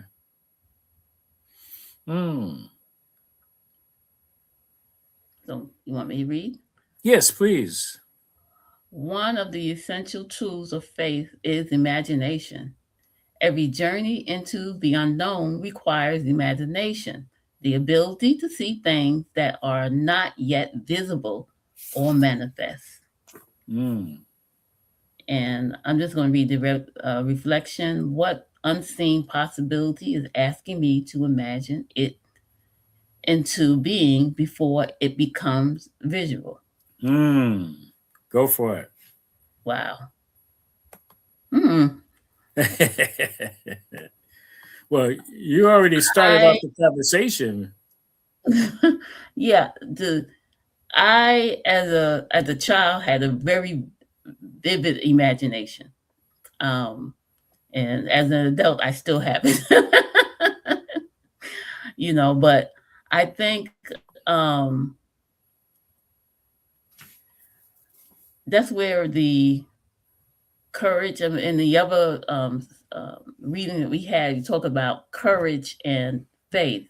Hmm. So you want me to read? Yes, please. One of the essential tools of faith is imagination. Every journey into the unknown requires imagination, the ability to see things that are not yet visible or manifest. Mm. And I'm just going to read the reflection. What unseen possibility is asking me to imagine it into being before it becomes visual? Mm. Go for Wow. Hmm. it. Well, you already started off I the conversation. yeah, I as a child had a very vivid imagination. Um and as an adult I still have it. But I think um that's where the courage and the other reading that we had, you talk about courage and faith.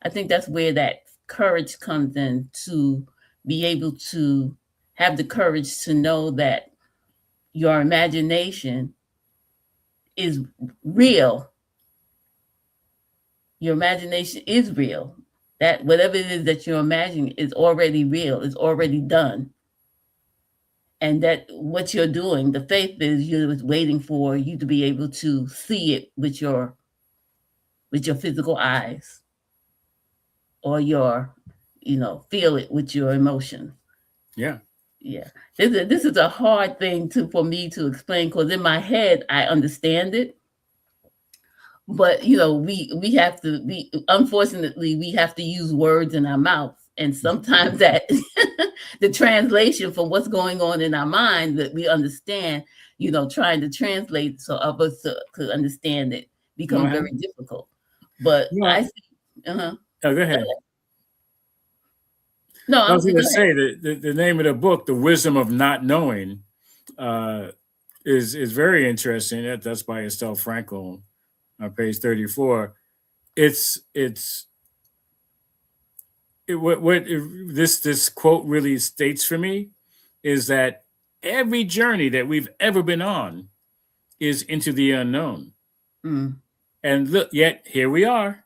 I think that's where that courage comes in, to be able to have the courage to know that your imagination is real. Your imagination is real. That whatever it is that you're imagining is already real, is already done. And that what you're doing, the faith is you're waiting for you to be able to see it with your physical eyes, or feel it with your emotions. Yeah. Yeah, this is a hard thing for me to explain because in my head I understand it, but we have to be unfortunately we have to use words in our mouth, and sometimes that the translation for what's going on in our mind that we understand, trying to translate so others to understand it No, becomes very difficult. But no, I see. Uh-huh. go Go ahead. ahead. No, I was going go to ahead. say that the name of the book, "The Wisdom of Not Knowing," uh, is very interesting. That's by Estelle Frankel on page 34. It's this quote really states for me is that every journey that we've ever been on is into the unknown. Mm, And look, yet here we are.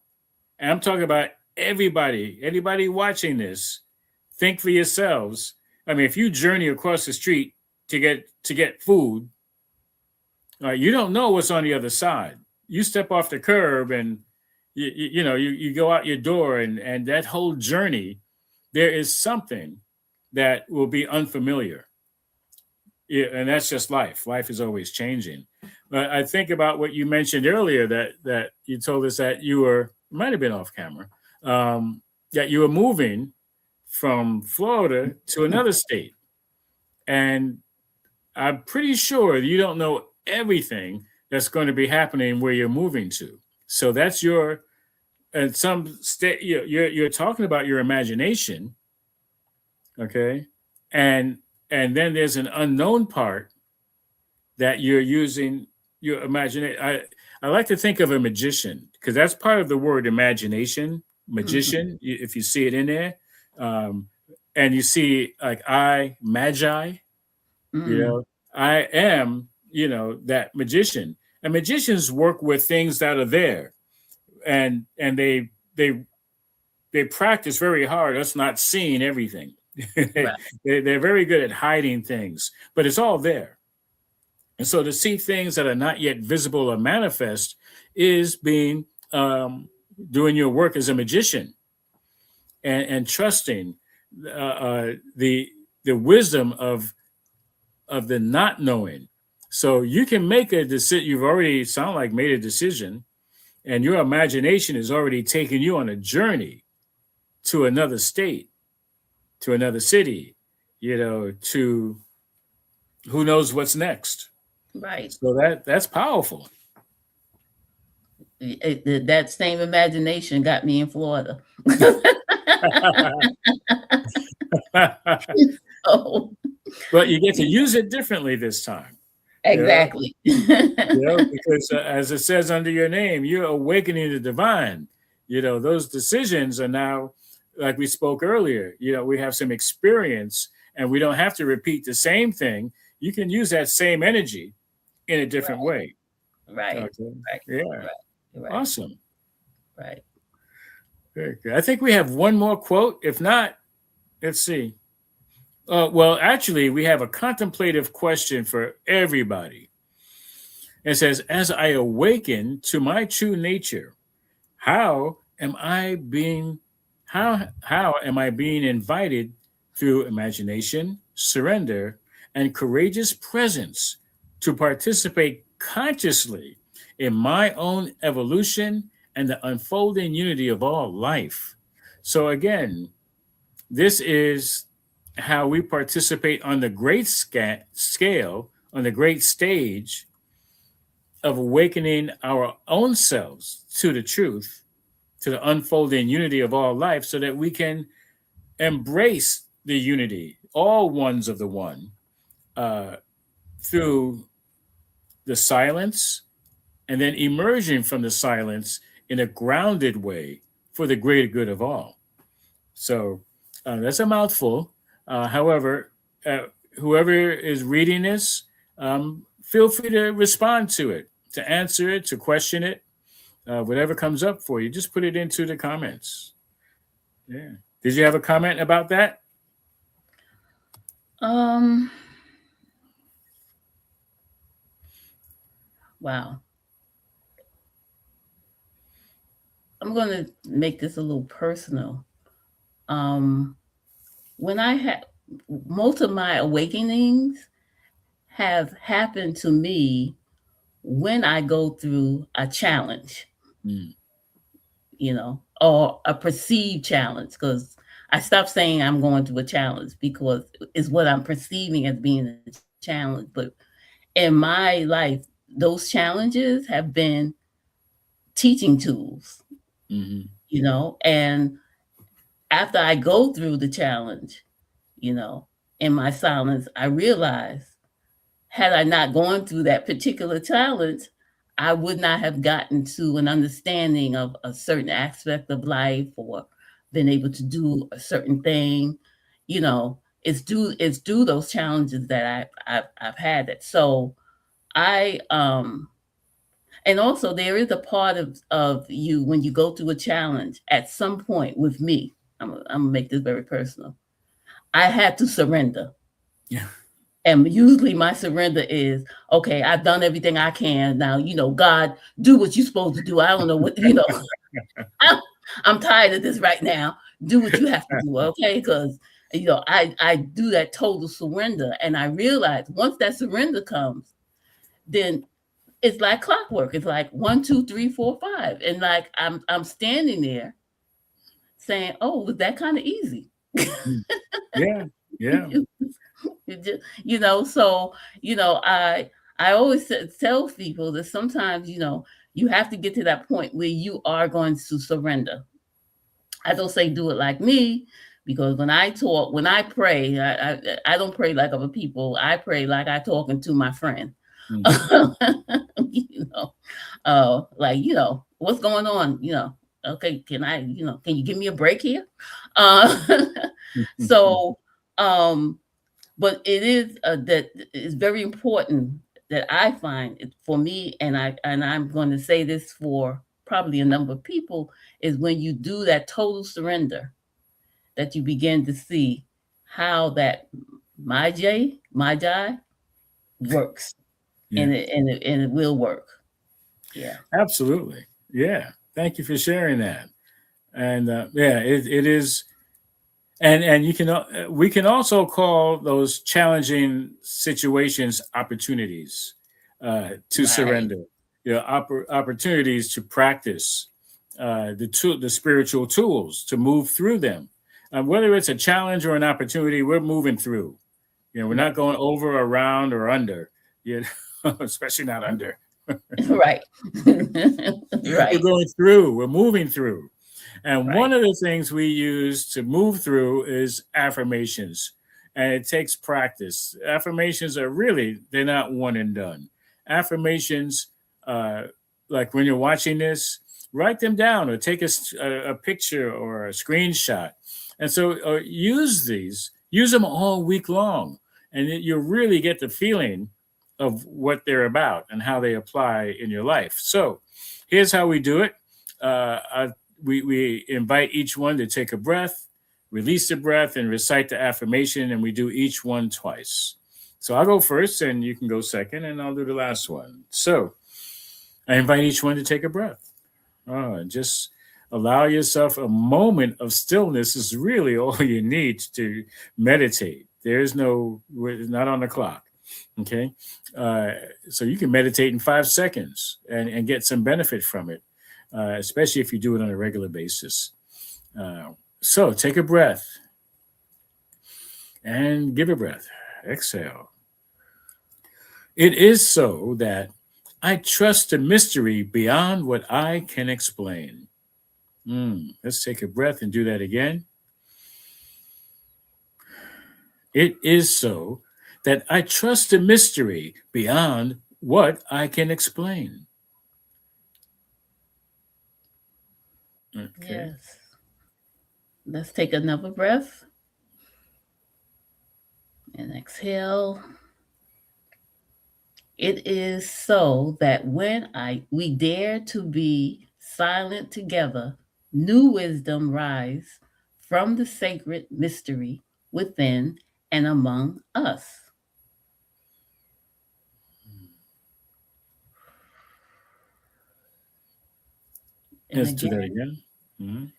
And I'm talking about anybody watching this. Think for yourselves. I mean, if you journey across the street to get food, you don't know what's on the other side. You step off the curb and you go out your door, and that whole journey, there is something that will be unfamiliar. Yeah, and that's just life. Life is always changing. But I think about what you mentioned earlier, that you told us that you might have been off camera, that you were moving from Florida to another state. And I'm pretty sure you don't know everything that's going to be happening where you're moving to. So that's your, and some state, you're talking about your imagination, okay? And then there's an unknown part that you're using your imagination. I like to think of a magician, because that's part of the word imagination, magician, if you see it in there. And you see, like, magi, I am, that magician. And magicians work with things that are there. And they practice very hard. Us not seeing everything. Right. They're very good at hiding things, but it's all there. And so to see things that are not yet visible or manifest is being doing your work as a magician, and trusting the wisdom of the not knowing. So you can make a decision. You've already made a decision, and your imagination is already taking you on a journey to another state, to another city, to who knows what's next. Right. So that's powerful. That same imagination got me in Florida. But you get to use it differently this time. Exactly. Because as it says under your name, you're awakening the divine. Those decisions are now, like we spoke earlier, we have some experience, and we don't have to repeat the same thing. You can use that same energy in a different way. Right. Okay. Right. Yeah. Right. Awesome. Right. Very good. I think we have one more quote. If not, let's see. Well, actually, we have a contemplative question for everybody. It says, as I awaken to my true nature, how am I being invited through imagination, surrender, and courageous presence to participate consciously in my own evolution and the unfolding unity of all life? So again, this is how we participate on the great scale, on the great stage of awakening our own selves to the truth, to the unfolding unity of all life, so that we can embrace the unity, all ones of the one, through the silence, and then emerging from the silence in a grounded way for the greater good of all. So that's a mouthful. However, whoever is reading this, feel free to respond to it, to answer it, to question it, whatever comes up for you. Just put it into the comments. Yeah. Did you have a comment about that? Wow. I'm going to make this a little personal. When I had most of my awakenings have happened to me when I go through a challenge, or a perceived challenge, because I stopped saying I'm going through a challenge, because it's what I'm perceiving as being a challenge. But in my life, those challenges have been teaching tools, and after I go through the challenge, in my silence, I realize, had I not gone through that particular challenge, I would not have gotten to an understanding of a certain aspect of life, or been able to do a certain thing. It's due those challenges that I've had it. So and also there is a part of you when you go through a challenge. At some point with me, I'm gonna make this very personal, I had to surrender. Yeah. And usually my surrender is, okay, I've done everything I can. Now, God, do what you're supposed to do. I don't know what, I'm tired of this right now. Do what you have to do, okay? Because, I do that total surrender. And I realize once that surrender comes, then it's like clockwork. It's like 1, 2, 3, 4, 5. And like I'm standing there saying, oh, was that kind of easy? Yeah, yeah, So I always tell people that sometimes you have to get to that point where you are going to surrender. I don't say do it like me, because when I pray, I don't pray like other people. I pray like I talking to my friend. you know, what's going on? Okay, can you give me a break here? Uh, so, um, but it is that it's very important that I find it for me, and I'm going to say this for probably a number of people, is when you do that total surrender, that you begin to see how that my jai works, yeah. and it will work. Yeah. Absolutely. Yeah. Thank you for sharing that. And yeah, it is. And we can also call those challenging situations opportunities to Right. surrender. Opportunities to practice the spiritual tools to move through them. Whether it's a challenge or an opportunity, we're moving through. We're not going over, around, or under. Especially not under. Right. We're Right. going through. We're moving through. And one Right. of the things we use to move through is affirmations. And it takes practice. Affirmations they're not one and done. Affirmations, like when you're watching this, write them down or take a picture or a screenshot. And so use them all week long. And you'll really get the feeling of what they're about and how they apply in your life. So here's how we do it. We invite each one to take a breath, release the breath, and recite the affirmation, and we do each one twice. So I'll go first, and you can go second, and I'll do the last one. So I invite each one to take a breath. Just allow yourself a moment of stillness is really all you need to meditate. It's not on the clock. Okay. So you can meditate in 5 seconds and get some benefit from it. Especially if you do it on a regular basis. So take a breath and give a breath. Exhale. It is so that I trust a mystery beyond what I can explain. Let's take a breath and do that again. It is so that I trust a mystery beyond what I can explain. Okay. Yes. Let's take another breath and exhale. It is so that when we dare to be silent together, new wisdom rise from the sacred mystery within and among us. And Let's do that again, again. Mhm.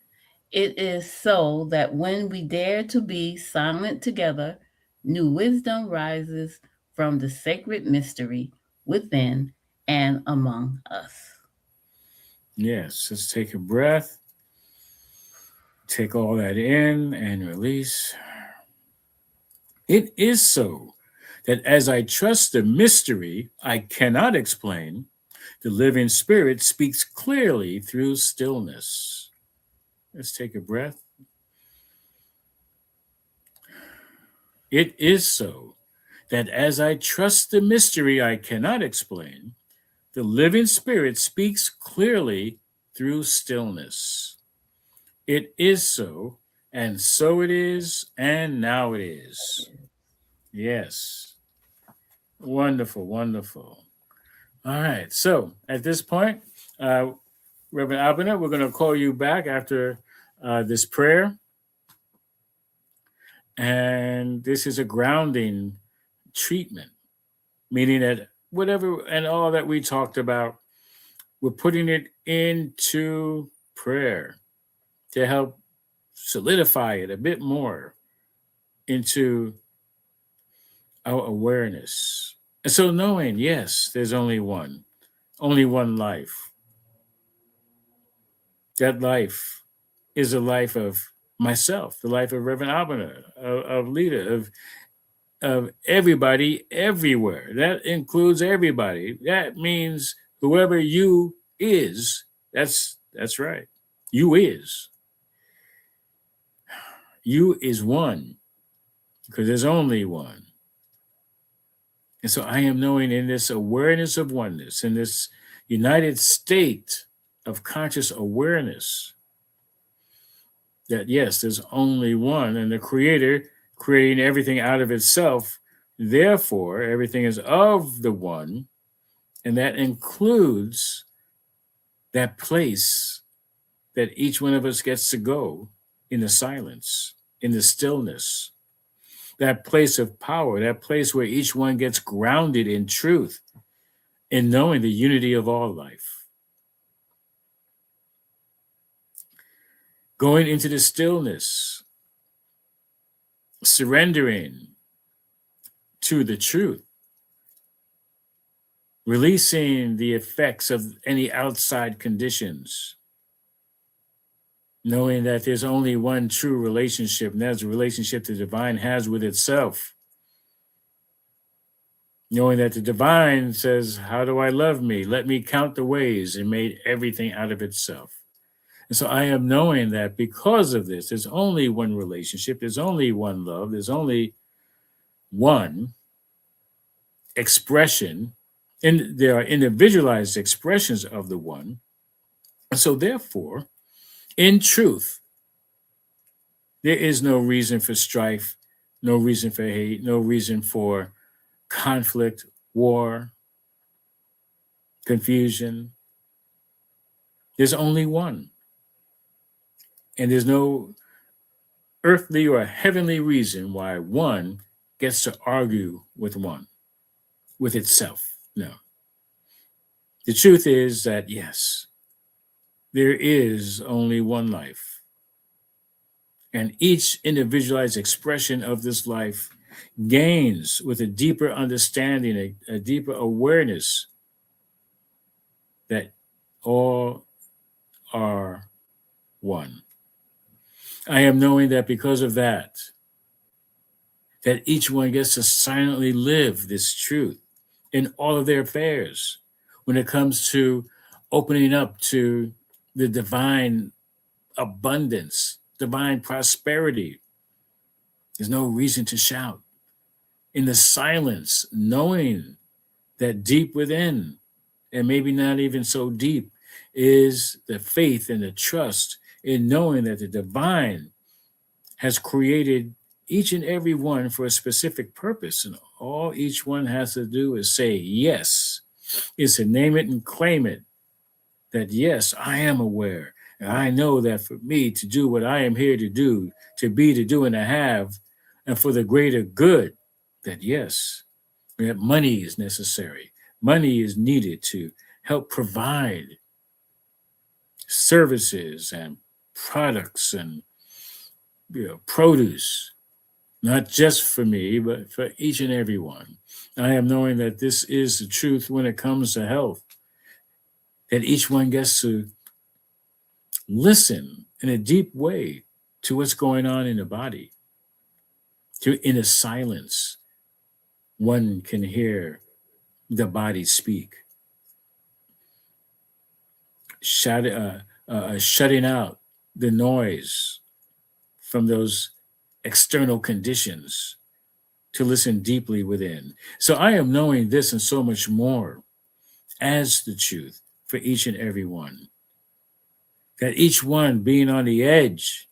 it is so that when we dare to be silent together, new wisdom rises from the sacred mystery within and among us. Yes, let's take a breath. Take all that in and release. It is so that as I trust the mystery I cannot explain, the living spirit speaks clearly through stillness. Let's take a breath. It is so that as I trust the mystery I cannot explain, the living spirit speaks clearly through stillness. It is so, and so it is, and now it is. Yes. Wonderful, wonderful. All right. So at this point, Reverend Abena, we're going to call you back after this prayer. And this is a grounding treatment, meaning that whatever and all that we talked about, we're putting it into prayer to help solidify it a bit more into our awareness. And so knowing, yes, there's only one life. That life is a life of myself, the life of Reverend Abena, of Leda, of everybody everywhere. That includes everybody. That means whoever you is, that's right. You is. You is one, because there's only one. And so I am knowing in this awareness of oneness, in this united state of conscious awareness, that yes, there's only one, and the Creator creating everything out of itself. Therefore, everything is of the one, and that includes that place that each one of us gets to go in the silence, in the stillness, that place of power, that place where each one gets grounded in truth, in knowing the unity of all life. Going into the stillness, surrendering to the truth, releasing the effects of any outside conditions, knowing that there's only one true relationship, and that's the relationship the divine has with itself. Knowing that the divine says, how do I love me? Let me count the ways, and made everything out of itself. And so I am knowing that because of this, there's only one relationship, there's only one love, there's only one expression, and there are individualized expressions of the one. And so therefore, in truth, there is no reason for strife, no reason for hate, no reason for conflict, war, confusion. There's only one. And there's no earthly or heavenly reason why one gets to argue with one, with itself. No. The truth is that, yes, there is only one life. And each individualized expression of this life gains with a deeper understanding, a deeper awareness that all are one. I am knowing that because of that each one gets to silently live this truth in all of their affairs when it comes to opening up to the divine abundance, divine prosperity. There's no reason to shout. In the silence, knowing that deep within, and maybe not even so deep, is the faith and the trust in knowing that the divine has created each and every one for a specific purpose. And all each one has to do is say yes, is to name it and claim it. That yes, I am aware. And I know that for me to do what I am here to do, to be, to do, and to have, and for the greater good, that yes, that money is necessary. Money is needed to help provide services and products and produce, not just for me, but for each and every one. I am knowing that this is the truth when it comes to health, that each one gets to listen in a deep way to what's going on in the body. In a silence, one can hear the body speak. Shutting out the noise from those external conditions to listen deeply within. So I am knowing this and so much more as the truth for each and every one. That each one being on the edge,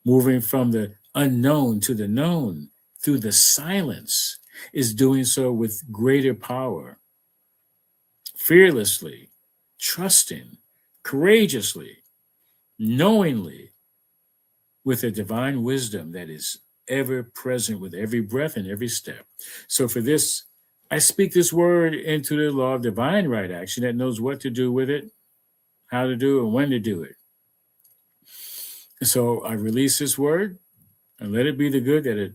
moving from the unknown to the known through the silence, is doing so with greater power, fearlessly, trusting, courageously, knowingly, with a divine wisdom that is ever present with every breath and every step. So for this, I speak this word into the law of divine right action that knows what to do with it, how to do it, and when to do it. So I release this word and let it be the good that it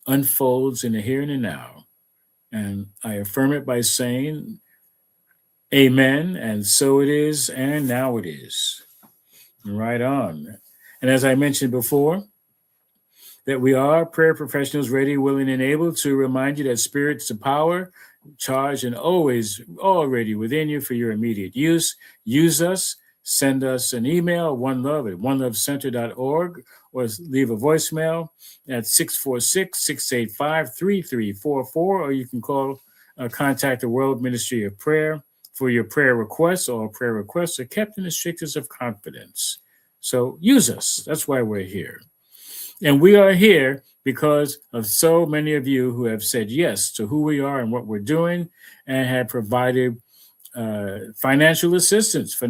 unfolds in the here and the now. And I affirm it by saying, amen, and so it is, and now it is. Right on. And as I mentioned before, that we are prayer professionals ready, willing, and able to remind you that Spirit's the power, charged, and always already within you for your immediate use. Use us. Send us an email, onelove at onelovecenter.org, or leave a voicemail at 646-685-3344, or you can contact the World Ministry of Prayer for your prayer requests. All prayer requests are kept in the strictest of confidence. So use us. That's why we're here. And we are here because of so many of you who have said yes to who we are and what we're doing, and have provided financial assistance,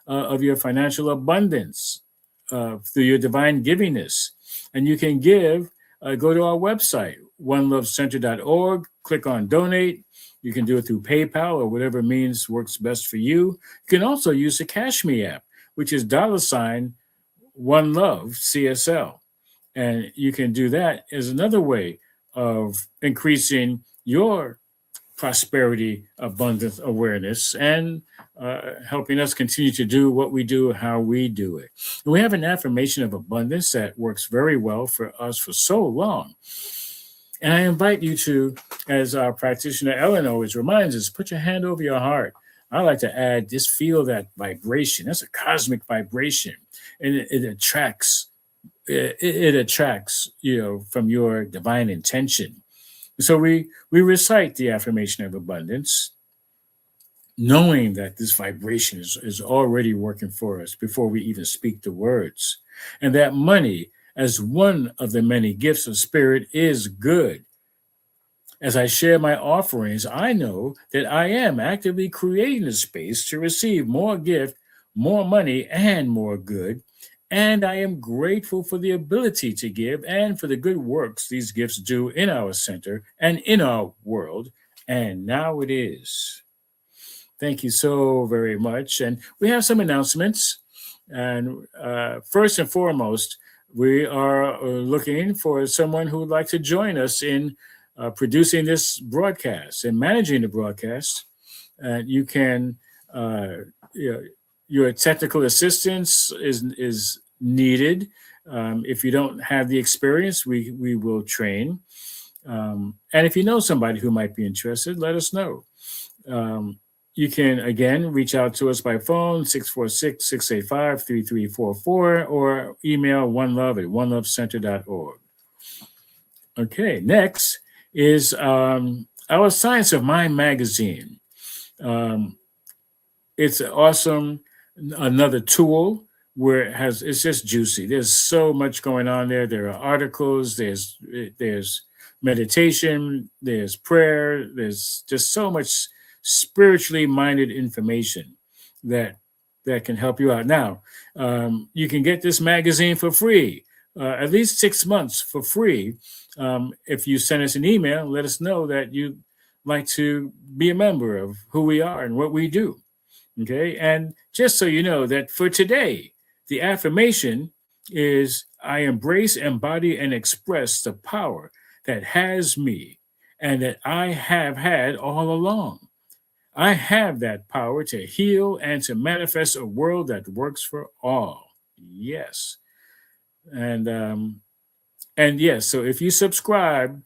of your financial abundance through your divine givingness. And you can give, go to our website, onelovecenter.org, click on donate. You can do it through PayPal or whatever means works best for you. You can also use the Cash Me app, which is $OneLove CSL. And you can do that as another way of increasing your prosperity, abundance, awareness, and helping us continue to do what we do, how we do it. And we have an affirmation of abundance that works very well for us for so long. And I invite you to, as our practitioner Ellen always reminds us, put your hand over your heart. I like to add, just feel that vibration. That's a cosmic vibration, and it attracts. It attracts, from your divine intention. So we recite the affirmation of abundance, knowing that this vibration is already working for us before we even speak the words, and that money, as one of the many gifts of Spirit, is good. As I share my offerings, I know that I am actively creating a space to receive more gift, more money, and more good. And I am grateful for the ability to give and for the good works these gifts do in our center and in our world. And now it is. Thank you so very much. And we have some announcements. And first and foremost, we are looking for someone who would like to join us in producing this broadcast and managing the broadcast. You can, your technical assistance is needed. If you don't have the experience, we will train. And if you know somebody who might be interested, let us know. You can, again, reach out to us by phone, 646-685-3344, or email onelove at onelovecenter.org. Okay, next is our Science of Mind magazine. It's awesome, another tool where it's just juicy. There's so much going on there. There are articles, there's meditation, there's prayer, there's just so much spiritually minded information that can help you out. Now, you can get this magazine for free, at least 6 months for free. If you send us an email, let us know that you'd like to be a member of who we are and what we do. Okay, and just so you know that for today, the affirmation is, I embrace, embody, and express the power that has me and that I have had all along. I have that power to heal and to manifest a world that works for all. Yes. And yes, so if you subscribe,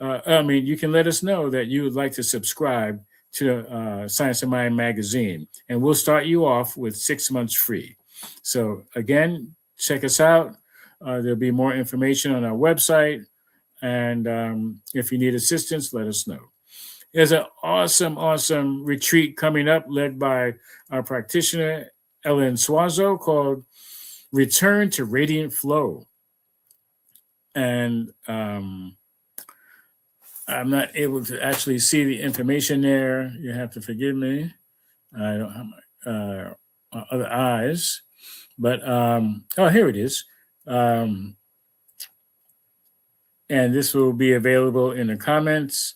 you can let us know that you would like to subscribe to Science of Mind magazine, and we'll start you off with 6 months free. So again, check us out. There'll be more information on our website, and if you need assistance, let us know. There's an awesome retreat coming up led by our practitioner, Ellen Suazo, called Return to Radiant Flow. And I'm not able to actually see the information there. You have to forgive me. I don't have my other eyes. But, here it is. And this will be available in the comments.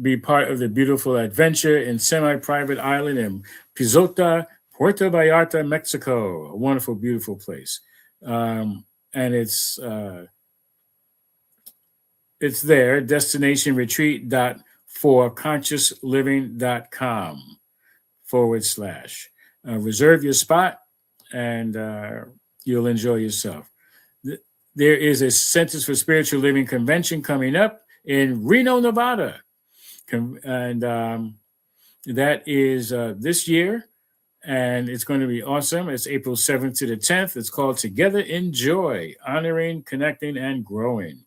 Be part of the beautiful adventure in semi-private island in Pizota, Puerto Vallarta, Mexico. A wonderful, beautiful place. And it's there, destinationretreat.forconsciousliving.com / reserve your spot and You'll enjoy yourself. There is a Centers for Spiritual Living convention coming up in Reno, Nevada. And that is this year. And it's going to be awesome. It's April 7th to the 10th. It's called Together in Joy, Honoring, Connecting, and Growing.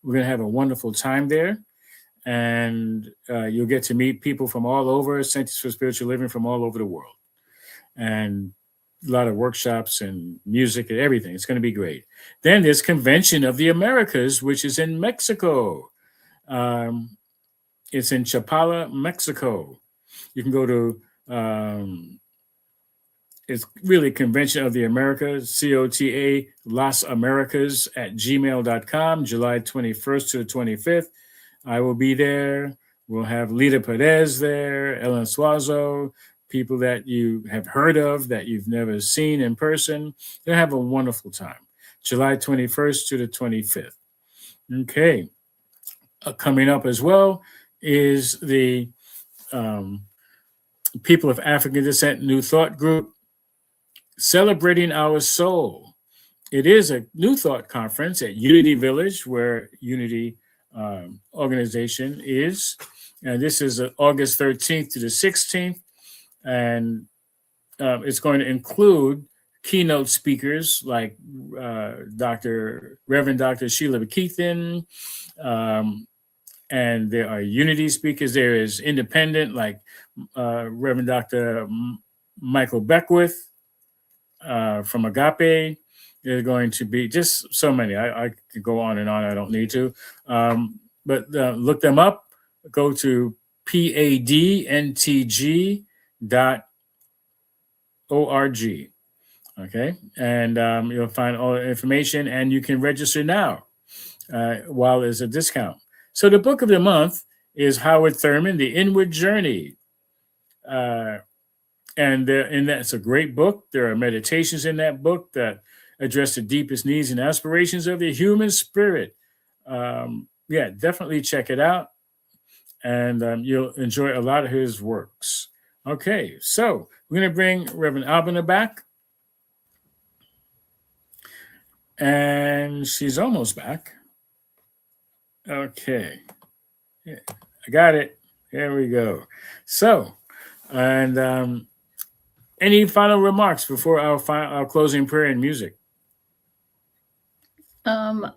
We're going to have a wonderful time there. And you'll get to meet people from all over, Centers for Spiritual Living from all over the world. And a lot of workshops and music and everything. It's going to be great. Then there's Convention of the Americas, which is in Mexico. It's in Chapala, Mexico. You can go to, it's really Convention of the Americas, COTA, Las Americas at gmail.com, July 21st to the 25th. I will be there. We'll have Leda Pérez there, Ellen Suazo, people that you have heard of that you've never seen in person. They'll have a wonderful time. July 21st to the 25th. Okay. Coming up as well is the People of African Descent New Thought Group, Celebrating Our Soul. It is a New Thought conference at Unity Village, where Unity organization is. And this is August 13th to the 16th. And it's going to include keynote speakers like Reverend Dr. Sheila Keithan, and there are Unity speakers. There is independent, like Reverend Dr. Michael Beckwith from Agape. There's going to be just so many. I could go on and on. I don't need to. But look them up. Go to padntg.org. Okay. And you'll find all the information, and you can register now while there's a discount. So the book of the month is Howard Thurman, The Inward Journey. And that's a great book. There are meditations in that book that address the deepest needs and aspirations of the human spirit. Yeah, definitely check it out. And you'll enjoy a lot of his works. Okay, so we're going to bring Reverend Abena back. And she's almost back. Okay. Yeah, I got it. There we go. So, and any final remarks before our closing prayer and music? I'm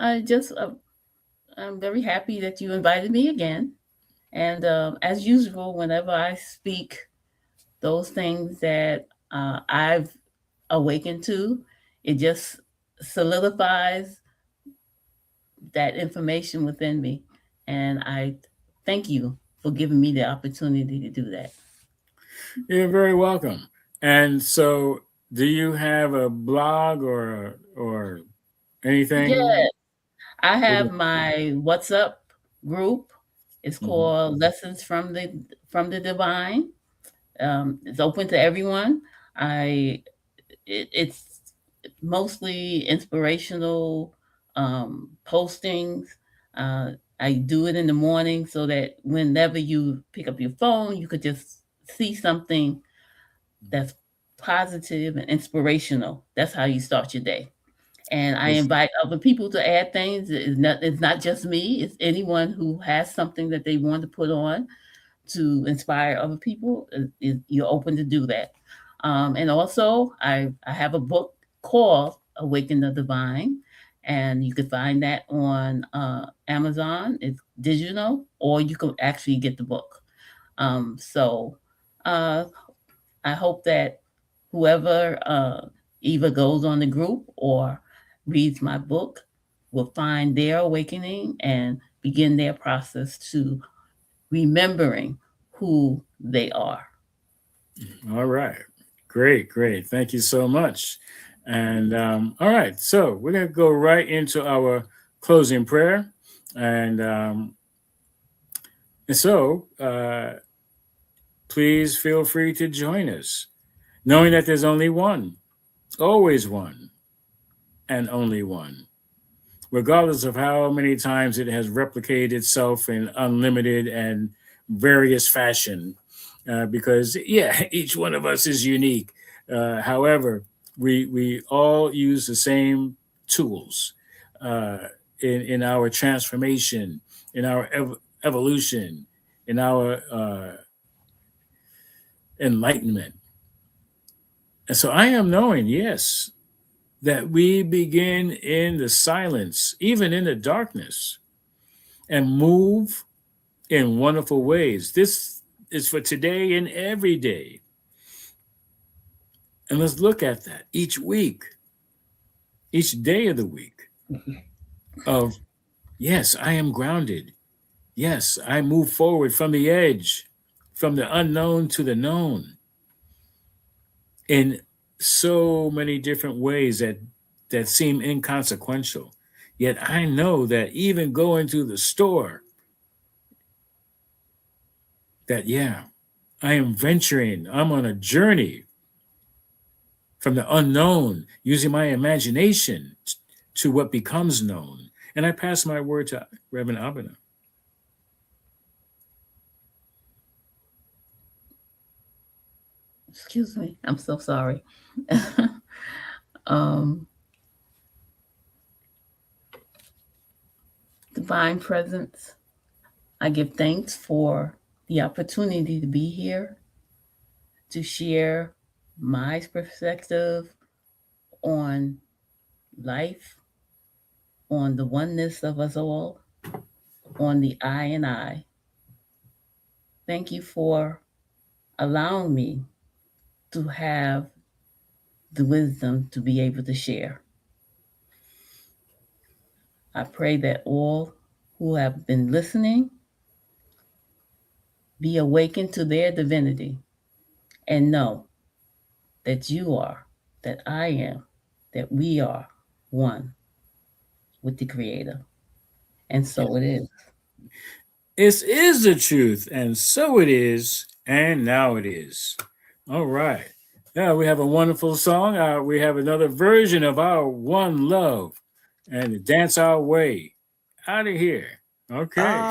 very happy that you invited me again. And as usual, whenever I speak those things that I've awakened to, it just solidifies that information within me. And I thank you for giving me the opportunity to do that. You're very welcome. And so, do you have a blog or anything? Yeah, I have my WhatsApp group. It's called Lessons from the Divine. It's open to everyone. It's mostly inspirational postings. I do it in the morning so that whenever you pick up your phone, you could just see something that's positive and inspirational. That's how you start your day. And I invite other people to add things. It's not just me. It's anyone who has something that they want to put on to inspire other people. You're open to do that. And also, I have a book called Awaken the Divine. And you can find that on Amazon. It's digital, or you can actually get the book. So I hope that whoever either goes on the group or reads my book will find their awakening and begin their process to remembering who they are. All right. Great. Thank you so much. And all right, so we're going to go right into our closing prayer. And so please feel free to join us, knowing that there's only one, always one, and only one, regardless of how many times it has replicated itself in unlimited and various fashion, because, yeah, each one of us is unique. However, we all use the same tools in our transformation, in our evolution, in our enlightenment. And so I am knowing, yes, that we begin in the silence, even in the darkness, and move in wonderful ways. This is for today and every day. And let's look at that each week, each day of the week of, yes, I am grounded. Yes, I move forward from the edge, from the unknown to the known in so many different ways that seem inconsequential. Yet I know that even going to the store, that, yeah, I am venturing, I'm on a journey from the unknown, using my imagination to what becomes known. And I pass my word to Rev Abena. Excuse me, I'm so sorry. Divine Presence, I give thanks for the opportunity to be here, to share my perspective on life, on the oneness of us all, on the I and I. Thank you for allowing me to have the wisdom to be able to share. I pray that all who have been listening be awakened to their divinity and know that you are, that I am, that we are one with the Creator. And so it is. This is the truth, and so it is, and now it is. All right. Yeah, we have a wonderful song. We have another version of our One Love and Dance Our Way out of here. Okay.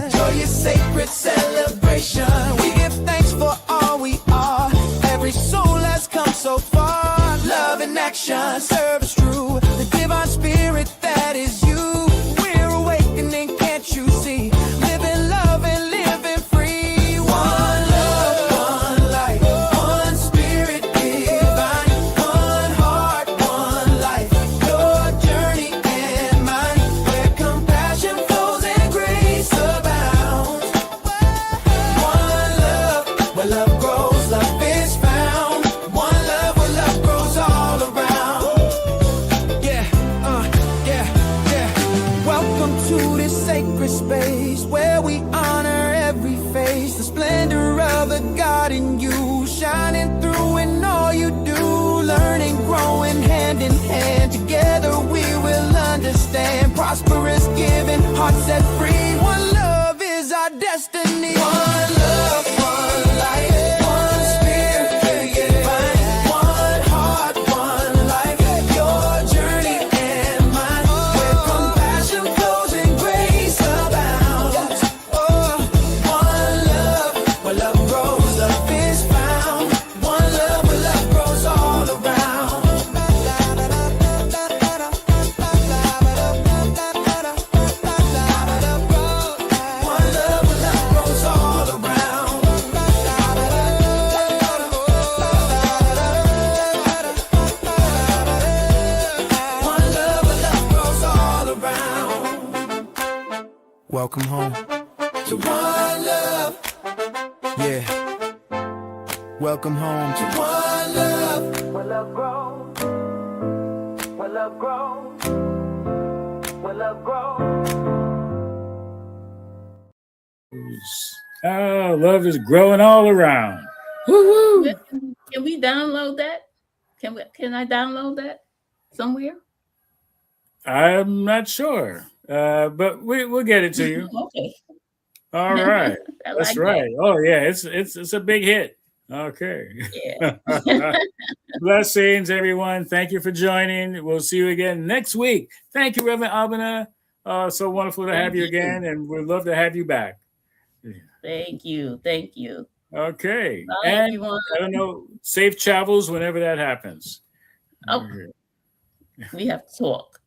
Joyous sacred celebration. We give thanks for all we are. Every soul has come so far. Love in action, service true. The divine spirit that is you. We're awakening, can't you see? Living love and living free. One love, one life, one spirit divine. One heart, one life. Your journey and mine. Where compassion flows and grace abounds. One love, where love grows, love is found. One love, where love grows all around. Welcome to this sacred space where we honor every face. The splendor of the God in you, shining through in all you do. Learning, growing hand in hand. Together we will understand. Prosperous, giving, hearts set free. One love is our destiny. One love, one life, one spirit divine. One heart, one life. Your journey and mine. Where compassion flows and grace abounds. One love, where love grows, love is found. One love, where love grows all around. One love, welcome home. To one love. Yeah. Welcome home to one love. Where love grows. Where love grows. Where love grows. Oh, love is growing all around. Woo-hoo. Can we download that? Can I download that somewhere? I'm not sure, but we'll get it to you. Okay. All right, that's like right. that. Oh yeah, it's a big hit. Okay. Yeah. Blessings, everyone. Thank you for joining. We'll see you again next week. Thank you, Rev Abena. So wonderful to have you again, and we'd love to have you back. Thank you. Thank you. Okay. Bye, And everyone. I don't know, safe travels whenever that happens. Oh, we have to talk.